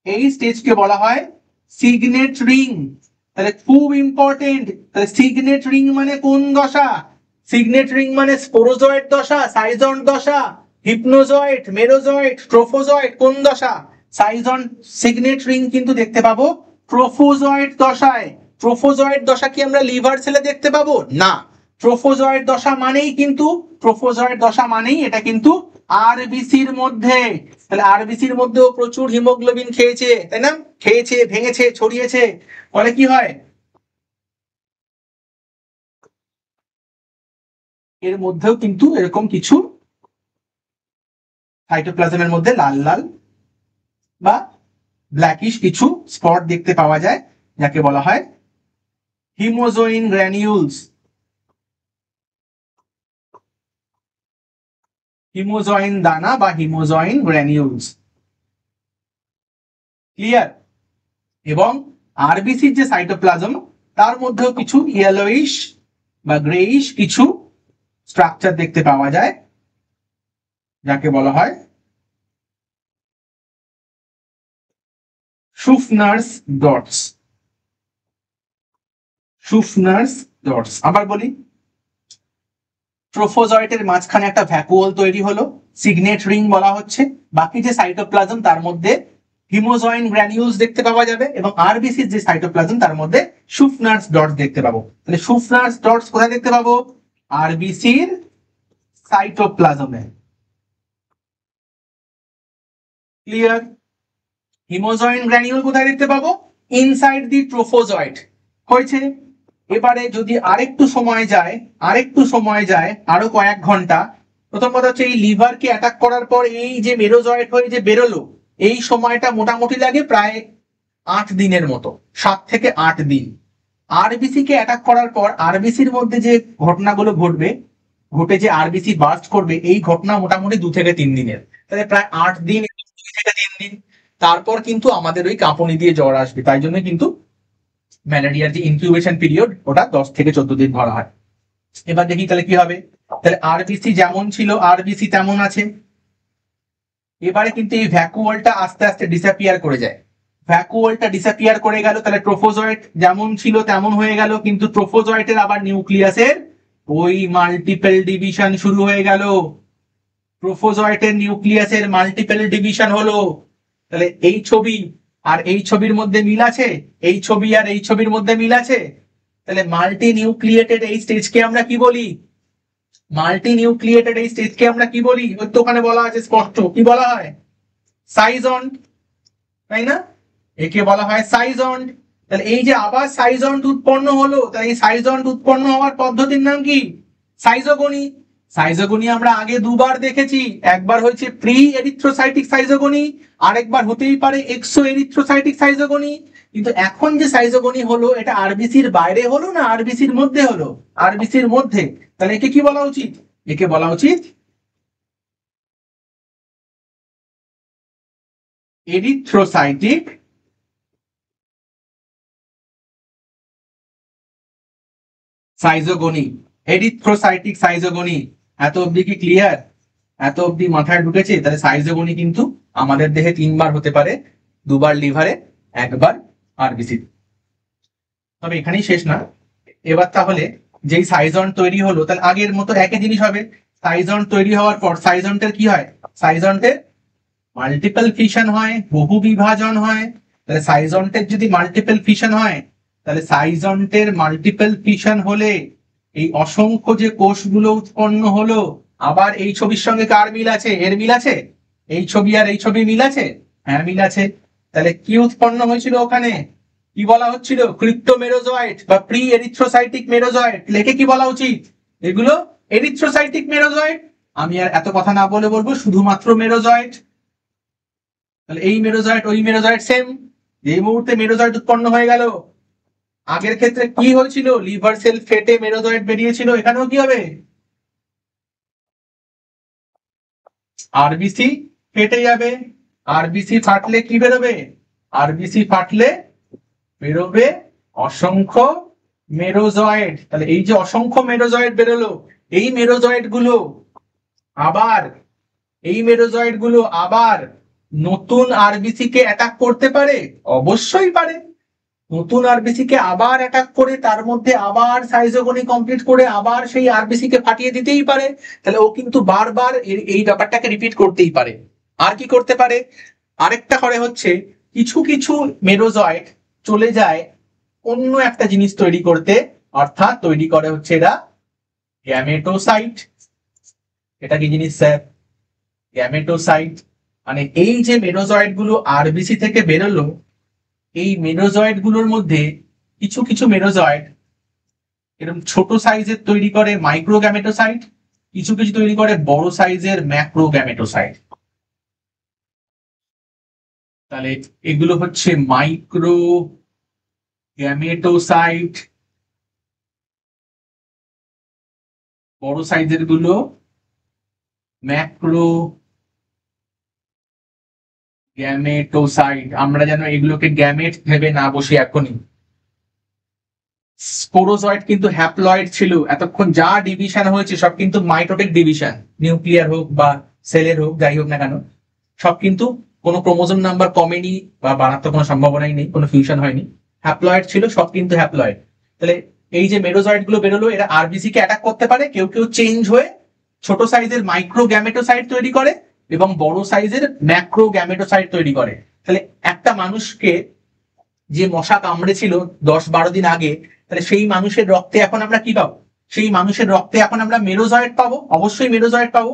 এই স্টেজকে বলা হয় সিগনেট রিং। তাহলে খুব ইম্পর্টেন্ট। তাহলে সিগনেট রিং মানে কোন দশা? সিগনেট রিং মানে স্পোরোজয়েট দশা, সাইজন্ট দশা, হিপনোজয়েট, মেরোজয়েট, ট্রোফোজয়েট, কোন দশা? সাইজন। সিগনেট রিং কিন্তু দেখতে পাবো ট্রোফোজয়েট দশায়। ট্রোফোজয়েট দশা কি আমরা লিভার সেলে দেখতে পাবো? না। ট্রোফোজয়েট দশা মানেই কিন্তু, ট্রোফোজয়েট দশা মানেই এটা কিন্তু আরবিসির মধ্যে। তাহলে আরবিসির মধ্যেও প্রচুর হিমোগ্লোবিন খেয়েছে, তাই না? খেয়েছে, ভেঙেছে, ছড়িয়েছে, ফলে কি হয়? এর মধ্যেও কিন্তু এরকম কিছু সাইটোপ্লাজমের মধ্যে লাল লাল বা ব্ল্যাকিশ কিছু স্পট দেখতে পাওয়া যায়, যাকে বলা হয় হিমোজোইন গ্র্যানিউলস। হিমোজয়েন দানা বা হিমোজয়েন গ্র্যানিউলস। ক্লিয়ার? এবং আরবিসির যে সাইটোপ্লাজম, তার মধ্যেও কিছু ইয়েলোইশ বা গ্রেইশ কিছু স্ট্রাকচার দেখতে পাওয়া যায়, যাকে বলা হয় শুফনার্স ডটস। শুফনার্স ডটস। আবার বলি, ট্রোফোজয়েটের মাঝখানে একটা ভ্যাকুওল তৈরি হলো, সিগনেট রিং বলা হচ্ছে। বাকি যে সাইটোপ্লাজম তার মধ্যে হিমোজয়েন গ্র্যানিউলস দেখতে পাওয়া যাবে, এবং আরবিসির যে সাইটোপ্লাজম তার মধ্যে শুফনার্স ডটস দেখতে পাবো। তাহলে শুফনার্স ডটস কোথায় দেখতে পাবো? আরবিসির সাইটোপ্লাজমে। ক্লিয়ার? হিমোজয়েন গ্র্যানিউল কোথায় দেখতে পাবো? Inside the trophozoite. হয়েছে। এবারে যদি আরেকটু সময় যায়, আরেকটু সময় যায়, আরো কয়েক ঘন্টা, প্রথম কথা হচ্ছে এই লিভারকে অ্যাটাক করার পর এই যে মেরোজয়েট হয়ে যে বেরোলো, এই সময়টা মোটামুটি লাগে প্রায় 8 দিনের মতো, 7 থেকে 8 দিন। আরবিসি কে অ্যাটাক করার পর আরবিসির মধ্যে যে ঘটনাগুলো ঘটবে, ঘটে যে আরবিসি বাস্ট করবে, এই ঘটনা মোটামুটি 2 থেকে 3 দিনের। তাহলে প্রায় 8 দিন, 2 থেকে 3 দিন। তারপর কিন্তু আমাদের ওই কাঁপুনি দিয়ে জ্বর আসবে। তাই জন্য কিন্তু ম্যালেরিয়ার যে ইনকিউবেশন পিরিয়ড, ওটা 10 থেকে 14 দিন ধরা হয়। এবার দেখি তাহলে কি হবে। তাহলে আরবিসি যেমন ছিল আরবিসি তেমন আছে। এবারে কিন্তু এই ভ্যাকুওলটা আস্তে আস্তে ডিসঅ্যাপিয়ার করে যায়। ভ্যাকুওলটা ডিসঅ্যাপিয়ার করে গেল, তাহলে ট্রোফোজয়েট যেমন ছিল তেমন হয়ে গেল, কিন্তু ট্রোফোজয়েটের আবার নিউক্লিয়াসের ওই মাল্টিপল ডিভিশন শুরু হয়ে গেল। ট্রোফোজয়েটের নিউক্লিয়াসের মাল্টিপল ডিভিশন হলো। তাহলে এই ছবি আর এই ছবির মধ্যে মিল আছে, এই ছবি আর এই ছবির মধ্যে মিল আছে। তাহলে মাল্টি নিউক্লিয়েটেড এই স্টেজকে আমরা কি বলি? মাল্টি নিউক্লিয়েটেড এই স্টেজকে আমরা কি বলি? ওই তো ওখানে বলা আছে স্পষ্ট, কি বলা হয়? সাইজন্ট, তাই না? একে বলা হয় সাইজন্ট। তাহলে এই যে আবার সাইজন্ট উৎপন্ন হলো, তাহলে এই সাইজন্ট উৎপন্ন হওয়ার পদ্ধতির নাম কি? সাইজোগনি। সাইজোগনি আমরা আগে দুবার দেখেছি, একবার হয়েছে প্রি এরিথ্রোসাইটিক সাইজোগনি, আরেকবার হতেই পারে এক্সো এরিথ্রোসাইটিক সাইজোগনি। কিন্তু এখন যে সাইজোগনি হলো, এটা আরবিসির বাইরে হলো না আরবিসির মধ্যে হলো? আরবিসির মধ্যে। তাহলে একে কি বলা উচিত? একে বলা উচিত এরিথ্রোসাইটিক সাইজোগনি। এরিথ্রোসাইটিক সাইজোগনি, এত অবধি কি ক্লিয়ার? এত অবধি মাথায় ঢুকেছে? তাহলে সাইজোগনি কিন্তু আমাদের দেহে 3বার হতে পারে, 2বার লিভারে, 1বার আরবিসি। তবে এখানেই শেষ না। এবার তাহলে যেই সাইজন তৈরি হলো, তাহলে আগের মতো একই জিনিস হবে। সাইজন তৈরি হওয়ার পর সাইজনটের কি হয়? সাইজনটের মাল্টিপল ফিশন হয়, বহু বিভাজন হয়। তাহলে সাইজনটের যদি মাল্টিপল ফিশন হয়, তাহলে সাইজনটের মাল্টিপল ফিশন হলে এই অসংখ্য যে কোষগুলো উৎপন্ন হলো, আবার এই ছবির সঙ্গে কার মিল আছে? এর মিল আছে? এই ছবি আর এই ছবি মিল আছে? হ্যাঁ মিল আছে। তাহলে কি উৎপন্ন হয়েছিল ওখানে? কি বলা হচ্ছিল? ক্রিপ্টোমেরোজয়েড বা প্রি এরিথ্রোসাইটিক মেরোজয়েড। লেখে কি বলা উচিত? এগুলো এরিথ্রোসাইটিক মেরোজয়েড। আমি আর এত কথা না বলে বলবো শুধুমাত্র মেরোজয়েড। তাহলে এই মেরোজয়েড ওই মেরোজয়েড সেম। এই মুহূর্তে মেরোজয়েড উৎপন্ন হয়ে গেল। আগের ক্ষেত্রে কি হয়েছিল? লিভার সেল ফেটে মেরোজয়েড বেরিয়েছিল, এখানেও কি হবে? আরবিসি ফেটে যাবে। আরবিসি ফাটলে কি বেরোবে? আরবিসি ফাটলে বেরোবে অসংখ্য মেরোজয়েড। তাহলে এই যে অসংখ্য মেরোজয়েড বেরোলো, এই মেরোজয়েড গুলো আবার নতুন আরবিসি কে অ্যাটাক করতে পারে? অবশ্যই পারে। নতুন আরবিসি কে আবার অ্যাটাক করে তার মধ্যে আবার সাইজোগনি কমপ্লিট করে আবার সেই আরবিসি কে ফাটিয়ে দিতেই পারে। তাহলে ও কিন্তু বারবার এই ব্যাপারটাকে রিপিট করতেই পারে। আর কি করতে পারে? আরেকটা করে হচ্ছে, কিছু কিছু মেরোজয়েড চলে যায় অন্য একটা জিনিস তৈরি করতে, অর্থাৎ তৈরি করে হচ্ছে এরা গ্যামেটোসাইট। এটা কি জিনিস স্যার? গ্যামেটোসাইট। মানে এই যে মেরোজয়েড গুলো আরবিসি থেকে বেরোলো, এই মেরোজয়েড গুলোর মধ্যে কিছু কিছু মেরোজয়েড এরকম ছোট সাইজের তৈরি করে মাইক্রো গ্যামেটোসাইট, কিছু কিছু তৈরি করে বড় সাইজের ম্যাক্রো গ্যামেটোসাইট। তাহলে এগুলো হচ্ছে মাইক্রো গ্যামেটোসাইট, বড় সাইজের গুলো ম্যাক্রো গ্যামেটোসাইট। আমরা যেন এগুলোকে গ্যামেট ভেবে না বসি এখনই। স্পোরোজয়েড কিন্তু হ্যাপ্লয়েড ছিল, এতক্ষণ যা ডিভিশন হয়েছে সব কিন্তু মাইটোটিক ডিভিশন, নিউক্লিয়ার হোক বা সেলের হোক, যাই হোক না কেন, সব কিন্তু কোনো ক্রোমোজোম নাম্বার কমেনি বা বাড়ার তো কোনো সম্ভাবনাই নেই, কোনো ফিউশন হয়নি। হ্যাপ্লয়েড ছিল, সব কিন্তু হ্যাপ্লয়েড। তাহলে এই যে মেরোজয়েড গুলো বেরোলো, এরা আরবিসি কে অ্যাটাক করতে পারে। কেউ কেউ চেঞ্জ হয়ে ছোট সাইজের মাইক্রো গ্যামেটোসাইট তৈরি করে এবং বড় সাইজের ম্যাক্রো গ্যামেটোসাইট তৈরি করে। তাহলে একটা মানুষকে যে মশা কামড়েছিল 10-12 দিন আগে, তাহলে সেই মানুষের রক্তে এখন আমরা কি পাবো? সেই মানুষের রক্তে এখন আমরা মেরোজয়েড পাবো, অবশ্যই মেরোজয়েড পাবো।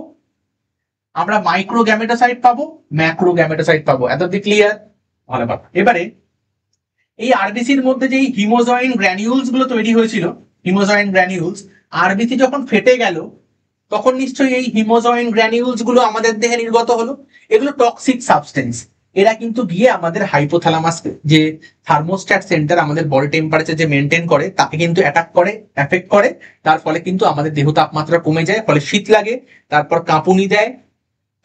আমরা মাইক্রো গ্যামেটোসাইট পাবো, ম্যাক্রো গ্যামেটোসাইট পাবো। এতদিন ক্লিয়ার? ভালো কথা। এবারে এই আরবিসির মধ্যে যে হিমোজয়েন গ্র্যানিউলস গুলো তৈরি হয়েছিল, হিমোজয়েন গ্র্যানিউলস, আরবিসি যখন ফেটে গেল তখন নিশ্চয়ই এই হিমোজয়েন গ্র্যানিউলস গুলো আমাদের দেহে নির্গত হলো। এগুলো টক্সিক সাবস্টেন্স। এরা কিন্তু গিয়ে আমাদের হাইপোথ্যালামাস, যে থার্মোস্ট্যাট সেন্টার আমাদের বডি টেম্পারেচার যে মেনটেন করে, তাকে কিন্তু অ্যাটাক করে, এফেক্ট করে। তার ফলে কিন্তু আমাদের দেহ তাপমাত্রা কমে যায়, ফলে শীত লাগে, তারপর কাঁপুনি দেয়,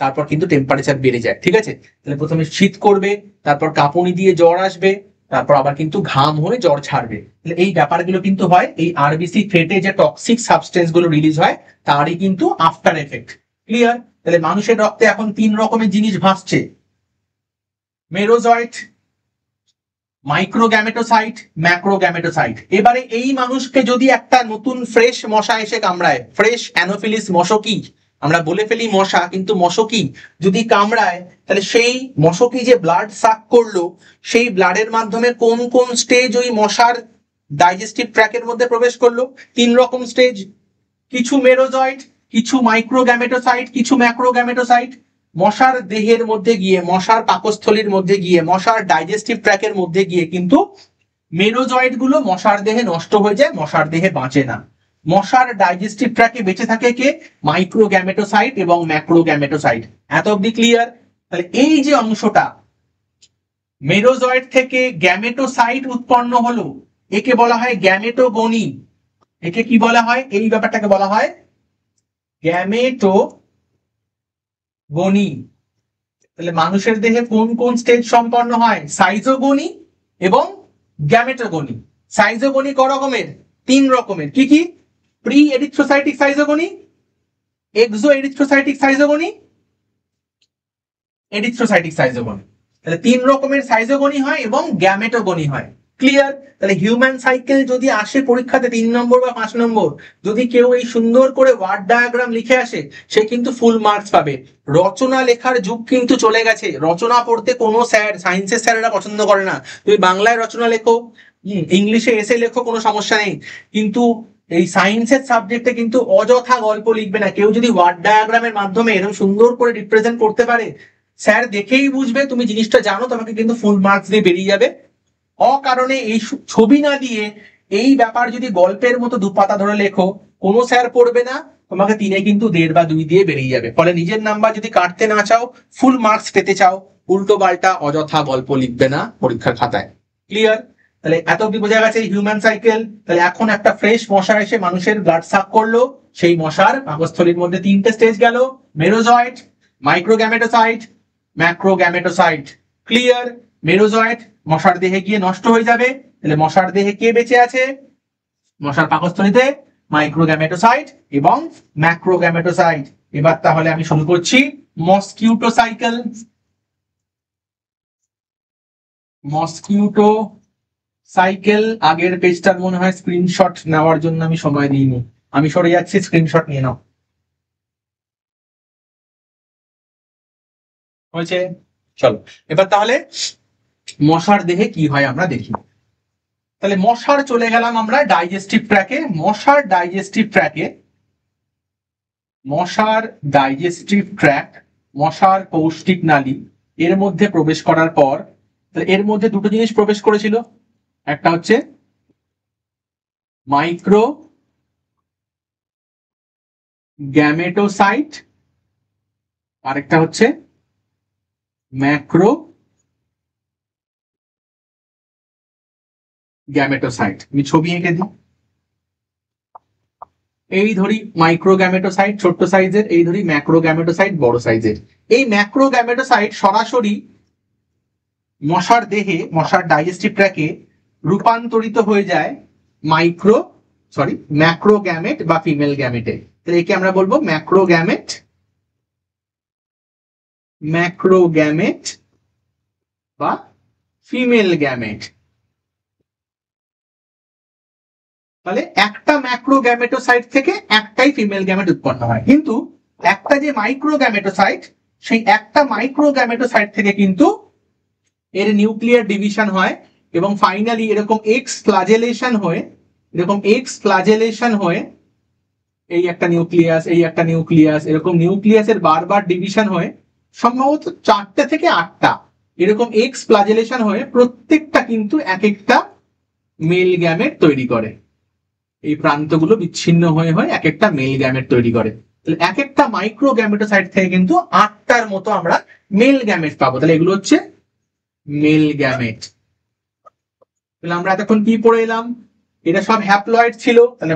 তারপর কিন্তু টেম্পারেচার বেড়ে যায়। ঠিক আছে? তাহলে প্রথমে শীত করবে, তারপর কাঁপুনি দিয়ে জ্বর আসবে, তারপর আবার কিন্তু ঘাম হয়ে জ্বর ছাড়বে। তাহলে এই ব্যাপারগুলো কিন্তু হয় এই আরবিসি ফেটে যে টক্সিক সাবস্টেন্স গুলো রিলিজ হয় তারই কিন্তু আফটার এফেক্ট। ক্লিয়ার? তাহলে মানুষের রক্তে এখন 3 রকমের জিনিস ভাসছে: merozoite, micro gametocyte, macro gametocyte. এবারে এই মানুষকে যদি একটা নতুন ফ্রেশ মশা এসে কামড়ায়, ফ্রেশ অ্যানোফিলিস মশকি, আমরা বলে ফেলি মশা কিন্তু মশকি যদি কামড়ায়, তাহলে সেই মশকি যে ব্লাড সাক করলো, সেই ব্লাডের মাধ্যমে কোন কোন স্টেজ ওই মশার ডাইজেস্টিভ ট্র্যাকের মধ্যে প্রবেশ করলো? 3 রকম স্টেজ। কিছু মেরোজয়েড, কিছু মাইক্রো গ্যামেটোসাইট, কিছু ম্যাক্রো গ্যামেটোসাইট মশার দেহের মধ্যে গিয়ে, মশার পাকস্থলীর মধ্যে গিয়ে, মশার ডাইজেস্টিভ ট্র্যাকের মধ্যে গিয়ে কিন্তু মেরোজয়েড গুলো মশার দেহে নষ্ট হয়ে যায়, মশার দেহে বাঁচে না। মশার ডাইজেস্টিভ ট্র্যাকে বেঁচে থাকে কে? মাইক্রো গ্যামেটোসাইট এবং ম্যাক্রো গ্যামেটোসাইট। এত অব্দি ক্লিয়ার? তাহলে এই যে অংশটা মেরোজয়েড থেকে গ্যামেটোসাইট উৎপন্ন হলো, একে বলা হয় গ্যামেটোগনি। একে কি বলা হয়? এই ব্যাপারটাকে বলা হয় গ্যামেটোগনি। তাহলে মানুষের দেহে কোন কোন স্টেজ সম্পন্ন হয়? সাইজোগনি এবং গ্যামেটোগনি। সাইজোগনি ক রকমের? 3 রকমের। কি কি? Pre erythrocytic schizogony, exo erythrocytic schizogony, erythrocytic schizogony. তাহলে 3 রকমের সাইজোগনি হয় এবং গ্যামেটোগনি হয়। ক্লিয়ার? তাহলে হিউম্যান সাইকেল যদি আসে পরীক্ষাতে 3 নম্বর বা 5 নম্বর, যদি কেউ এই সুন্দর করে ওয়ার্ড ডায়াগ্রাম লিখে আসে, সে কিন্তু ফুল মার্কস পাবে। রচনা লেখার যুগ কিন্তু চলে গেছে। রচনা পড়তে কোনো স্যার, সায়েন্সের স্যারেরা পছন্দ করে না। তুমি বাংলায় রচনা লেখো, ইংলিশে এসে লেখো, কোনো সমস্যা নেই, কিন্তু এই সায়েন্সের সাবজেক্টে কিন্তু অযথা গল্প লিখবে না। কেউ যদি ওয়ার্ড ডায়াগ্রামের মাধ্যমে এরকম সুন্দর করে রিপ্রেজেন্ট করতে পারে, স্যার দেখেই বুঝবে তুমি জিনিসটা জানো, তোমাকে কিন্তু ফুল মার্কস দিয়ে বেরিয়ে যাবে। অকারণে এই ছবি না দিয়ে এই ব্যাপার যদি গল্পের মতো 2 পাতা ধরে লেখো, কোনো স্যার পড়বে না, তোমাকে 3-এ কিন্তু 1.5 বা 2 দিয়ে বেরিয়ে যাবে। ফলে নিজের নাম্বার যদি কাটতে না চাও, ফুল মার্কস পেতে চাও, উল্টো পাল্টা অযথা গল্প লিখবে না পরীক্ষার খাতায়। ক্লিয়ার? তাহলে এত অব্দি বোঝা গেছে হিউম্যান সাইকেল। তাহলে এখন একটা ফ্রেশ মশা এসে মানুষের ব্লাড সাক করলো, সেই মশার পাকস্থলীর মধ্যে 3টে স্টেজ গেল, মেরোজয়েড, মাইক্রোগ্যামেটোসাইট, ম্যাক্রোগ্যামেটোসাইট। ক্লিয়ার? মেরোজয়েড মশার দেহে গিয়ে নষ্ট হয়ে যাবে, তাহলে মশার দেহে কে বেঁচে আছে? মশার পাকস্থলীতে মাইক্রোগ্যামেটোসাইট এবং ম্যাক্রোগ্যামেটোসাইট। এবার তাহলে আমি শুরু করছি মসকিউটো সাইকেল। মসকিউটো সাইকেল, আগের পেজটার মনে হয় স্ক্রিনশট নেওয়ার জন্য আমি সময় দিইনি, আমি সরে যাচ্ছি, স্ক্রিনশট নিয়ে নাও। হয়েছে? চলো এবার তাহলে মশার দেহে কি হয় আমরা দেখি। তাহলে মশার চলে গেলাম আমরা ডাইজেস্টিভ ট্র্যাকে। মশার ডাইজেস্টিভ ট্র্যাক, মশার পৌষ্টিক নালী, এর মধ্যে প্রবেশ করার পর এর মধ্যে 2টো জিনিস প্রবেশ করেছিল। একটা হচ্ছে মাইক্রো গ্যামেটোসাইট, আরেকটা হচ্ছে ম্যাক্রো গ্যামেটোসাইট। আমি ছবি এঁকে দিই। এই ধরি মাইক্রোগ্যামেটোসাইট ছোট্ট সাইজের, এই ধরি ম্যাক্রোগ্যামেটোসাইট বড় সাইজের। এই ম্যাক্রোগ্যামেটোসাইট সরাসরি মশার দেহে, মশার ডাইজেস্টিভ ট্র্যাকে রূপান্তরিত হয়ে যায় ম্যাক্রোগ্যামেট বা ফিমেল গ্যামেটে। তাহলে একে আমরা বলবো ম্যাক্রোগ্যামেট বা ফিমেল গ্যামেট। তাহলে একটা ম্যাক্রোগ্যামেটোসাইট থেকে একটাই ফিমেল গ্যামেট উৎপন্ন হয়, কিন্তু একটা যে মাইক্রোগ্যামেটোসাইট, সেই একটা মাইক্রোগ্যামেটোসাইট থেকে কিন্তু এর নিউক্লিয়ার ডিভিশন হয় এবং ফাইনালি এরকম এক্স ফ্লাজেলেশন হয়ে এই একটা নিউক্লিয়াস, এই একটা নিউক্লিয়াস, এরকম নিউক্লিয়াসের বারবার ডিভিশন হয়ে সম্ভবত 4টে থেকে 8টা এরকম এক্স ফ্লাজেলেশন হয়ে প্রত্যেকটা কিন্তু এক একটা মেল গ্যামেট তৈরি করে। এই প্রান্তগুলো বিচ্ছিন্ন হয়ে হয়ে এক একটা মেল গ্যামেট তৈরি করে। তাহলে এক একটা মাইক্রো গ্যামেটোসাইট থেকে কিন্তু 8টার মতো আমরা মেল গ্যামেট পাবো। তাহলে এগুলো হচ্ছে মেল গ্যামেট। তাহলে আমরা এতক্ষণ কি পড়ে এলাম? এটা সব হ্যাপ্লয়েড ছিল। তাহলে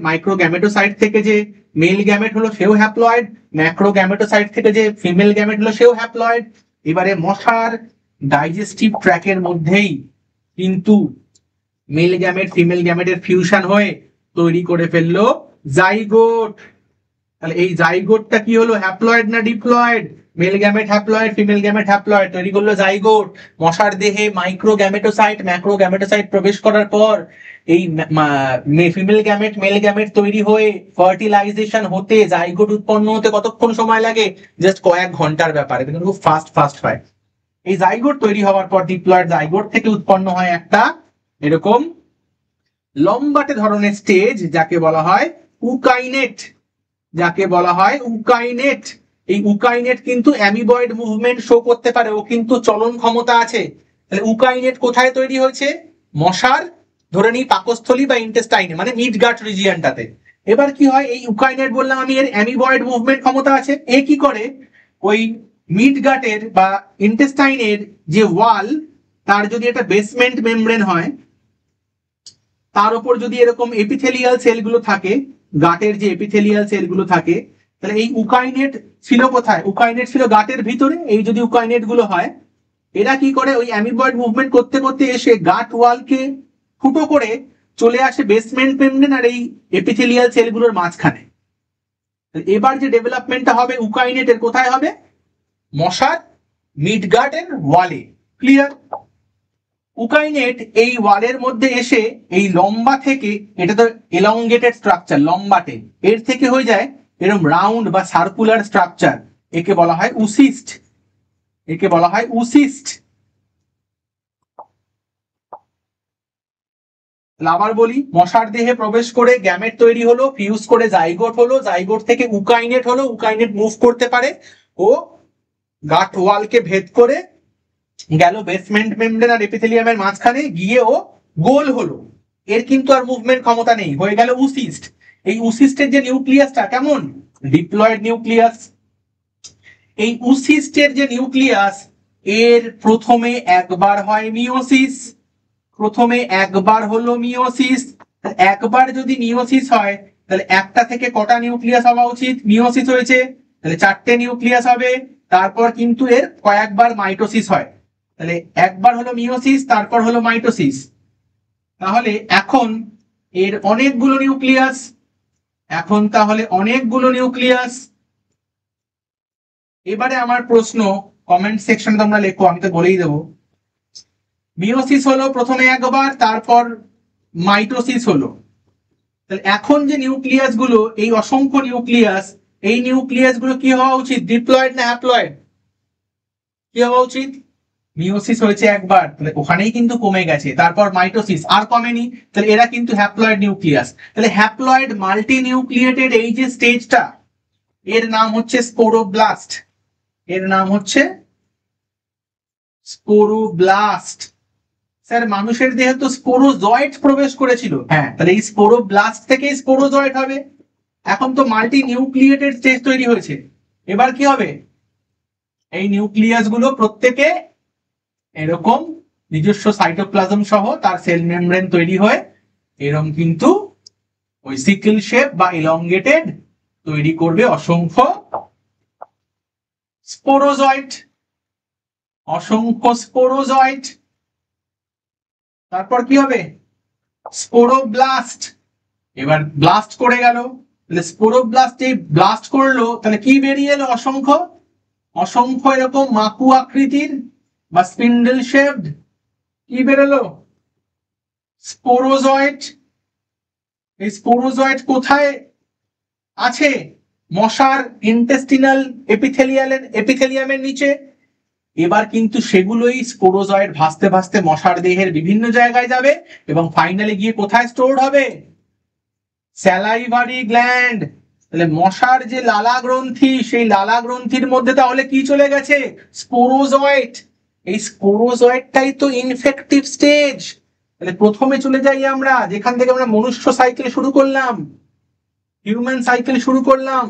মাইক্রোগ্যামেটোসাইট থেকে যে মেল গ্যামেট হলো সেও হ্যাপ্লয়েড, ম্যাক্রোগ্যামেটোসাইট থেকে যে ফিমেল গ্যামেট হলো সেও হ্যাপ্লয়েড। এবারে মশার ডাইজেস্টিভ ট্র্যাকের মধ্যেই কিন্তু মেল গ্যামেট ফিমেল গ্যামেটের ফিউশন হয়ে তৈরি করে ফেললো জাইগোট। তাহলে এই জাইগোটটা কি হলো? হ্যাপ্লয়েড না diploid? Male gamete haploid, female gamete haploid, তৈরি করলো জাইগোট। মশার দেহে মাইক্রোগ্যামেটোসাইট ম্যাক্রোগ্যামেটোসাইট প্রবেশ করার পর এই ফিমেল গ্যামেট মেল গ্যামেট তৈরি হয়ে ফার্টিলাইজেশন হতে, জাইগোট উৎপন্ন হতে কতক্ষণ সময় লাগে? জাস্ট কয়েক ঘন্টার ব্যাপার। এটা কিন্তু খুব ফাস্ট হয়। এই জাইগোট তৈরি হওয়ার পর ডিপ্লয়েড জাইগোট থেকে উৎপন্ন হয় একটা এরকম লম্বাটে ধরনের স্টেজ, যাকে বলা হয় উকাইনেট। এই উকাইনেট কিন্তু অ্যামিবয়েড মুভমেন্ট শো করতে পারে, ও কিন্তু চলন ক্ষমতা আছে। তাহলে উকাইনেট কোথায় তৈরি হয়েছে? মশার ধরে নিই পাকস্থলী বা ইন্টেস্টাইনে, মানে মিড গাট রিজিয়নটাতে। এবার কি হয়? এই উকাইনেট বললাম আমি, এর অ্যামিবয়েড মুভমেন্ট ক্ষমতা আছে। এ কি করে? ওই মিড গাটের বা ইন্টেস্টাইনের যে ওয়াল, তার যদি একটা বেসমেন্ট মেমব্রেন হয়, তার উপর যদি এরকম এপিথেলিয়াল সেলগুলো থাকে, গাটের যে এপিথেলিয়াল সেলগুলো থাকে, তাহলে এই উকাইনেট ছিল কোথায়? ইউকাইনেট ছিল গাটের ভিতরে। এই যদি ইউকাইনেট গুলো হয়, এরা কি করে ওই অ্যামিবয়েড মুভমেন্ট করতে করতে এসে গাট ওয়ালকে ফুটো করে চলে আসে বেসমেন্ট মেমব্রেন আর এই এপিথেলিয়াল সেলগুলোর মাঝখানে। এবার যে ডেভেলপমেন্টটা হবে ইউকাইনেটের কোথায় হবে? মশার মিড গার্ডেন ওয়ালে। ক্লিয়ার? ইউকাইনেট এই ওয়ালের মধ্যে এসে এই লম্বা থেকে, এটা তো এলংগেটেড স্ট্রাকচার লম্বাটে, এর থেকে হয়ে যায় এরকম রাউন্ড বা সার্কুলার স্ট্রাকচার, একে বলা হয় উসিস্ট। একে বলা হয় উসিস্ট। আবার বলি, মশার দেহে প্রবেশ করে গ্যামেট তৈরি হলো, ফিউজ করে জাইগোট হলো, জাইগোট থেকে ইউকাইনেট হলো, ইউকাইনেট মুভ করতে পারে ও গাট ওয়ালকে ভেদ করে গেল বেসমেন্ট মেমব্রেন আর এপিথেলিয়ামের মাঝখানে, গিয়ে ও গোল হলো। এর কিন্তু আর মুভমেন্ট ক্ষমতা নেই, হয়ে গেল উসিস্ট। এই উসিস্টের যে নিউক্লিয়াসটা কেমন? Diploid nucleus. এই উসিস্টের যে নিউক্লিয়াস, এর প্রথমে একবার হয় মিওসিস। প্রথমে একবার হলো মিওসিস। একবার যদি মিওসিস হয়, তাহলে একটা থেকে কটা নিউক্লিয়াস হওয়া উচিত? মিওসিস হয়েছে, তাহলে 4টে নিউক্লিয়াস হবে। তারপর কিন্তু এর কয়েকবার মাইটোসিস হয়। তাহলে একবার হলো মিওসিস, তারপর হলো মাইটোসিস। তাহলে এখন এর অনেকগুলো নিউক্লিয়াস। এখন তাহলে অনেকগুলো নিউক্লিয়াস। এবারে আমার প্রশ্ন, কমেন্ট সেকশন তোমরা লেখো, আমি তো বলেই দেবো। মিওসিস হলো প্রথমে একবার, তারপর মাইটোসিস হলো। তাহলে এখন যে নিউক্লিয়াস গুলো, এই অসংখ্য নিউক্লিয়াস, এই নিউক্লিয়াস গুলো কি হওয়া উচিত? ডিপ্লয়েড না হ্যাপ্লয়েড? কি হওয়া উচিত? মিওসিস হয়েছে একবার, তাহলে ওখানেই কিন্তু কমে গেছে, তারপর মাইটোসিস আর কমেনি, তাহলে এরা কিন্তু হ্যাপ্লয়েড নিউক্লিয়াস। তাহলে হ্যাপ্লয়েড মাল্টি নিউক্লিয়েটেড এই যে স্টেজটা, এর নাম হচ্ছে স্পোরোব্লাস্ট। এর নাম হচ্ছে স্পোরোব্লাস্ট। স্যার মানুষের দেহে তো স্পোরোজয়েট প্রবেশ করেছিল। হ্যাঁ, তাহলে এই স্পোরোব্লাস্ট থেকেই স্পোরোজয়েট হবে। এখন তো মাল্টি নিউক্লিয়েটেড স্টেজ তৈরি হয়েছে। এবার কি হবে? এই নিউক্লিয়াস গুলো প্রত্যেকে এরকম নিজস্ব সাইটোপ্লাজম সহ তার সেল মেমব্রেন তৈরি হয়, এরকম কিন্তু ওই সিকেল শেপ বা ইলংগেটেড তৈরি করবে অসংখ্য স্পোরোজয়েট। অসংখ্য স্পোরোজয়েট। তারপর কি হবে? স্পোরোব্লাস্ট। এবার ব্লাস্ট করে গেল, তাহলে স্পোরোব্লাস্ট এই ব্লাস্ট করলো, তাহলে কি বেরিয়ে এলো? অসংখ্য অসংখ্য এরকম মাকু আকৃতির বা স্পিন্ডেল শেপড কি বেরোলো? স্পোরোজয়েট। এই স্পোরোজয়েট কোথায় আছে? মশার ইন্টেস্টিনাল এপিথেলিয়ামের নিচে। এবার কিন্তু সেগুলোই স্পোরোজয়েট ভাসতে ভাসতে মশার দেহের বিভিন্ন জায়গায় যাবে এবং ফাইনালি গিয়ে কোথায় স্টোর হবে? Salivary gland. তাহলে মশার যে লালা গ্রন্থি, সেই লালা গ্রন্থির মধ্যে তাহলে কি চলে গেছে? স্পোরোজয়েট। এই স্পোরোজয়েটটাই তো ইনফেক্টিভ স্টেজ। তাহলে প্রথমে চলে যাই আমরা যেখান থেকে আমরা মনুষ্য সাইকেল শুরু করলাম, হিউম্যান সাইকেল শুরু করলাম।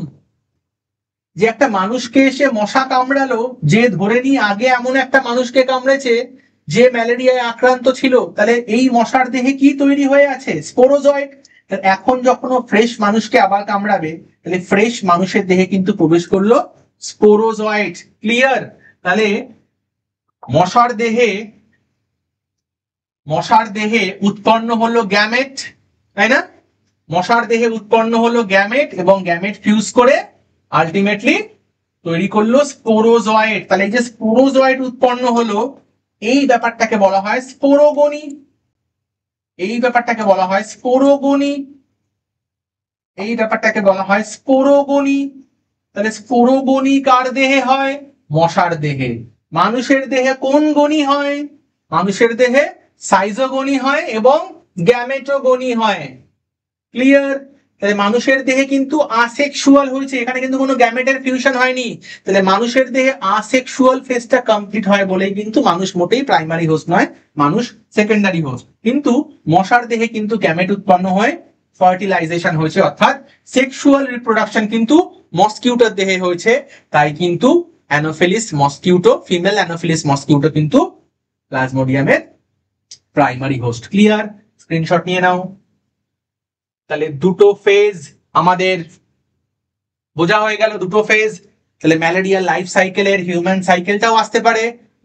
যে একটা মানুষকে এসে মশা কামড়ালো, যে ধরে নিয়ে আগে এমন একটা মানুষকে কামড়েছে যে ম্যালেরিয়ায় আক্রান্ত ছিল, তাহলে এই মশার দেহে কি তৈরি হয়ে আছে? স্পোরোজয়েট। এখন যখন ও ফ্রেশ মানুষকে আবার কামড়াবে, তাহলে ফ্রেশ মানুষের দেহে কিন্তু প্রবেশ করলো স্পোরোজয়েট। ক্লিয়ার? তাহলে মশার দেহে উৎপন্ন হলো গ্যামেট, তাই না? মশার দেহে উৎপন্ন হলো গ্যামেট এবং গ্যামেট ফিউজ করে আলটিমেটলি তৈরি করলো স্পোরোজয়েট। তাহলে এই যে স্পোরোজয়েট উৎপন্ন হলো, এই ব্যাপারটাকে বলা হয় স্পোরোগনি। এই ব্যাপারটাকে বলা হয় স্পোরোগনি। এই ব্যাপারটাকে বলা হয় স্পোরোগনি। তাহলে স্পোরোগনি কার দেহে হয়? মশার দেহে। মানুষের দেহে কোন গনি হয়? মানুষের দেহে সাইজোগনি হয় এবং গ্যামেটোগনি হয়। ক্লিয়ার? তাহলে মানুষের দেহে কিন্তু আসেক্সুয়াল হয়েছে, এখানে কিন্তু কোনো গ্যামেটের ফিউশন হয়নি। তাহলে মানুষের দেহে আসেক্সুয়াল ফেজটা কমপ্লিট হয় বলেই কিন্তু মানুষ মোটেই প্রাইমারি হোস্ট নয়, মানুষ সেকেন্ডারি হোস্ট। কিন্তু মশার দেহে কিন্তু গ্যামেট উৎপন্ন হয়, ফার্টিলাইজেশন হয়েছে, অর্থাৎ সেক্সুয়াল রিপ্রোডাকশন কিন্তু মসকিউটোর দেহে হয়েছে। তাই কিন্তু Anopheles mosquito, female Anopheles mosquito কিন্তু প্লাজমোডিয়ামের প্রাইমারি হোস্ট। ক্লিয়ার? স্ক্রিনশট নিয়ে নাও। তাহলে দুটো ফেজ আমাদের বোঝা হয়ে গেল, দুটো ফেজ। তাহলে ম্যালেরিয়ার লাইফ সাইকেলের হিউম্যান সাইকেলটাও আসতে পারে,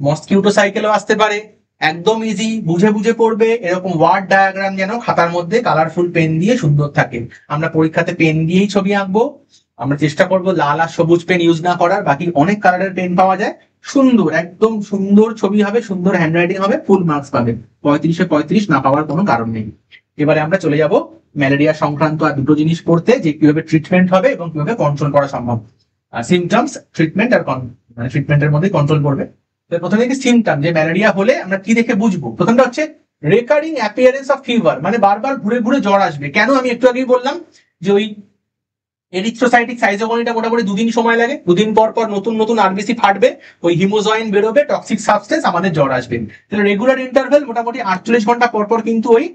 মসকিউটো সাইকেলও আসতে পারে। একদম ইজি, বুঝে বুঝে পড়বে। এরকম ওয়ার্ড ডায়াগ্রাম যেন খাতার মধ্যে কালারফুল পেন দিয়ে সুন্দর থাকে। আমরা পরীক্ষাতে পেন দিয়েই ছবি আঁকবো। আমরা চেষ্টা করবো লাল আর সবুজ পেন ইউজ না করার, বাকি অনেক কালারের পেন পাওয়া যায়। সুন্দর, একদম সুন্দর ছবি হবে, সুন্দর হ্যান্ডরাইটিং হবে, ফুল মার্কস পাবে। 35-এ 35 না পাওয়ার কোনো কারণ নেই। এবারে আমরা চলে যাব ম্যালেরিয়া সংক্রান্ত আর দুটো জিনিস পড়তে, যে কিভাবে ট্রিটমেন্ট হবে এবং কিভাবে কন্ট্রোল করা সম্ভব। সিমটমস, ট্রিটমেন্ট আর মানে ট্রিটমেন্টের মধ্যে কন্ট্রোল করবে। প্রথমে কি সিমটম, যে ম্যালেরিয়া হলে আমরা কি দেখে বুঝবো? প্রথমটা হচ্ছে রেকারিং অ্যাপিয়ারেন্স অফ ফিভার, মানে বারবার ঘুরে ঘুরে জ্বর আসবে। কেন? আমি একটু আগেই বললাম যে ওই এরিথ্রোসাইটিক সাইজোগনিটা মোটামুটি 2 দিন সময় লাগে। 2 দিন পর পর নতুন নতুন আরবিসি ফাটবে, ওই হিমোজয়েন বেরোবে, টক্সিক সাবস্টেন্স, আমাদের জ্বর আসবে। তাহলে রেগুলার ইন্টারভ্যাল মোটামুটি 48 ঘন্টা পর পর কিন্তু ওই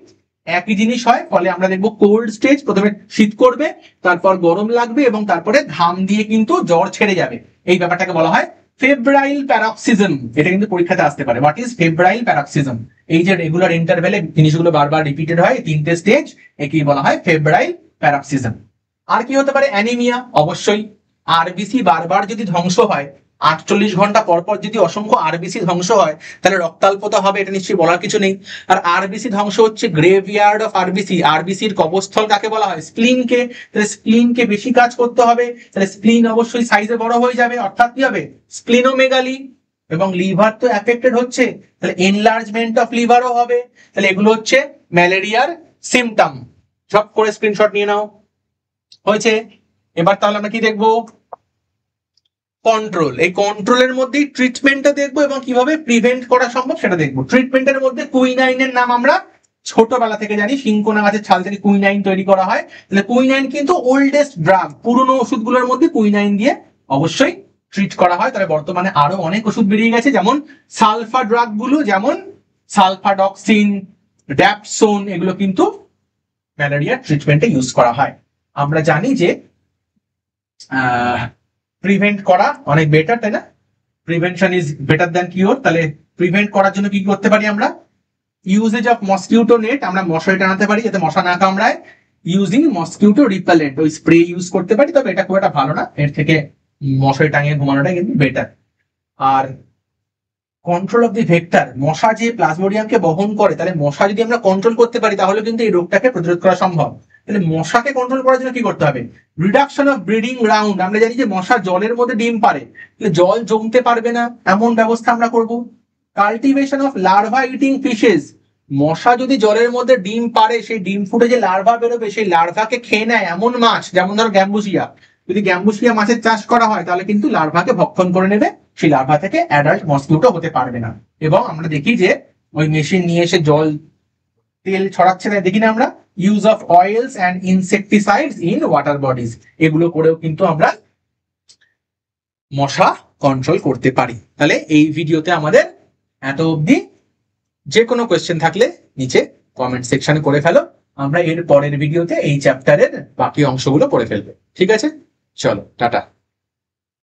একই জিনিস হয়। ফলে আমরা দেখবো কোল্ড স্টেজ, প্রথমে শীত করবে, তারপর গরম লাগবে এবং তারপরে ঘাম দিয়ে কিন্তু জ্বর ছেড়ে যাবে। এই ব্যাপারটাকে বলা হয় ফেব্রাইল প্যারক্সিজম। এটা কিন্তু পরীক্ষাতে আসতে পারে। What is febrile paroxysm? এই যে রেগুলার ইন্টারভ্যালে জিনিসগুলো বারবার রিপিটেড হয়, 3টে স্টেজ, একেই বলা হয় ফেব্রাইল প্যারক্সিজম। আর কি হতে পারে? অ্যানিমিয়া, অবশ্যই। আরবিসি বারবার যদি ধ্বংস হয়, 48 ঘন্টা পর পর যদি অসংখ্য আরবিসি ধ্বংস হয়, তাহলে রক্তাল্পতা হবে, এটা নিশ্চয়ই বলার কিছু নেই। আর আরবিসি ধ্বংস হচ্ছে গ্রেভইয়ার্ড অফ আরবিসি। আরবিসির কবরস্থল কাকে বলা হয়? স্প্লিনকে। তাহলে স্প্লিনকে বেশি কাজ করতে হবে, তাহলে স্প্লিন অবশ্যই সাইজে বড় হয়ে যাবে, অর্থাৎ কি হবে? স্প্লিনোমেগালি। এবং লিভার তো অ্যাফেক্টেড হচ্ছে, তাহলে এনলার্জমেন্ট অফ লিভারও হবে। তাহলে এগুলো হচ্ছে ম্যালেরিয়ার সিমটম। সব করে স্ক্রিনশট নিয়ে নাও। হয়েছে? এবার তাহলে আমরা কি দেখবো? কন্ট্রোল। এই কন্ট্রোলের মধ্যেই ট্রিটমেন্টটা দেখবো এবং কিভাবে প্রিভেন্ট করা সম্ভব সেটা দেখবো। ট্রিটমেন্টের মধ্যে কুইনাইনের নাম আমরা ছোটবেলা থেকে জানি, সিংকোনা গাছের ছাল থেকে কুইনাইন তৈরি করা হয়। তাহলে কুইনাইন কিন্তু ওল্ডেস্ট ড্রাগ, পুরনো ওষুধগুলোর মধ্যে কুইনাইন দিয়ে অবশ্যই ট্রিট করা হয়। তবে বর্তমানে আরো অনেক ওষুধ বেরিয়ে গেছে, যেমন সালফা ড্রাগ গুলো, যেমন সালফাডক্সিন, ড্যাপসোন, এগুলো কিন্তু ম্যালেরিয়া ট্রিটমেন্টে ইউজ করা হয়। আমরা জানি যে প্রিভেন্ট করা অনেক বেটার, তাই না? Prevention is better than cure. তাহলে প্রিভেন্ট করার জন্য কি করতে পারি আমরা? ইউজেজ অফ মসকিউটো নেট, আমরা মশারি টানাতে পারি যাতে মশা না কামড়ায়। ইউজিং মসকিউটো রিপেলেন্ট, ওই স্প্রে ইউজ করতে পারি, তবে এটা খুব একটা ভালো না, এর থেকে মশারি টাঙিয়ে ঘুমানোটাই কিন্তু বেটার। আর কন্ট্রোল অফ দি ভেক্টর, মশা যে প্লাজমোডিয়ামকে বহন করে, তাহলে মশা যদি আমরা কন্ট্রোল করতে পারি তাহলে কিন্তু এই রোগটাকে প্রতিরোধ করা সম্ভব। তাহলে মশাকে কন্ট্রোল করার জন্য কি করতে হবে? Reduction of breeding ground. আমরা জানি যে মশা জলের মধ্যে ডিম পারে, তাহলে জল জমতে পারবে না এমন ব্যবস্থা আমরা করব। Cultivation of larva eating fishes, মশা যদি জলের মধ্যে ডিম পারে, সেই ডিম ফুটে যে লার্ভা বেরোবে, সেই লার্ভাকে খেয়ে নেয় এমন মাছ, যেমন ধরো গ্যাম্বুসিয়া। যদি গ্যাম্বুসিয়া মাছের চাষ করা হয় তাহলে কিন্তু লার্ভাকে ভক্ষণ করে নেবে, সেই লার্ভা থেকে অ্যাডাল্ট মসকিউটো হতে পারবে না। এবং আমরা দেখি যে ওই মেশিন নিয়ে এসে জল তেল ছড়াচ্ছে না, দেখি না আমরা? Use of oils and insecticides in water bodies, এগুলো করেও কিন্তু আমরা মশা কন্ট্রোল করতে পারি। তাহলে এই ভিডিওতে আমাদের এত অবধি। যে কোনো কোয়েশ্চেন থাকলে নিচে কমেন্ট সেকশনে করে ফেলো, আমরা এর পরের ভিডিওতে এই চ্যাপ্টারের বাকি অংশগুলো পড়ে ফেলবো। ঠিক আছে? চলো, টাটা।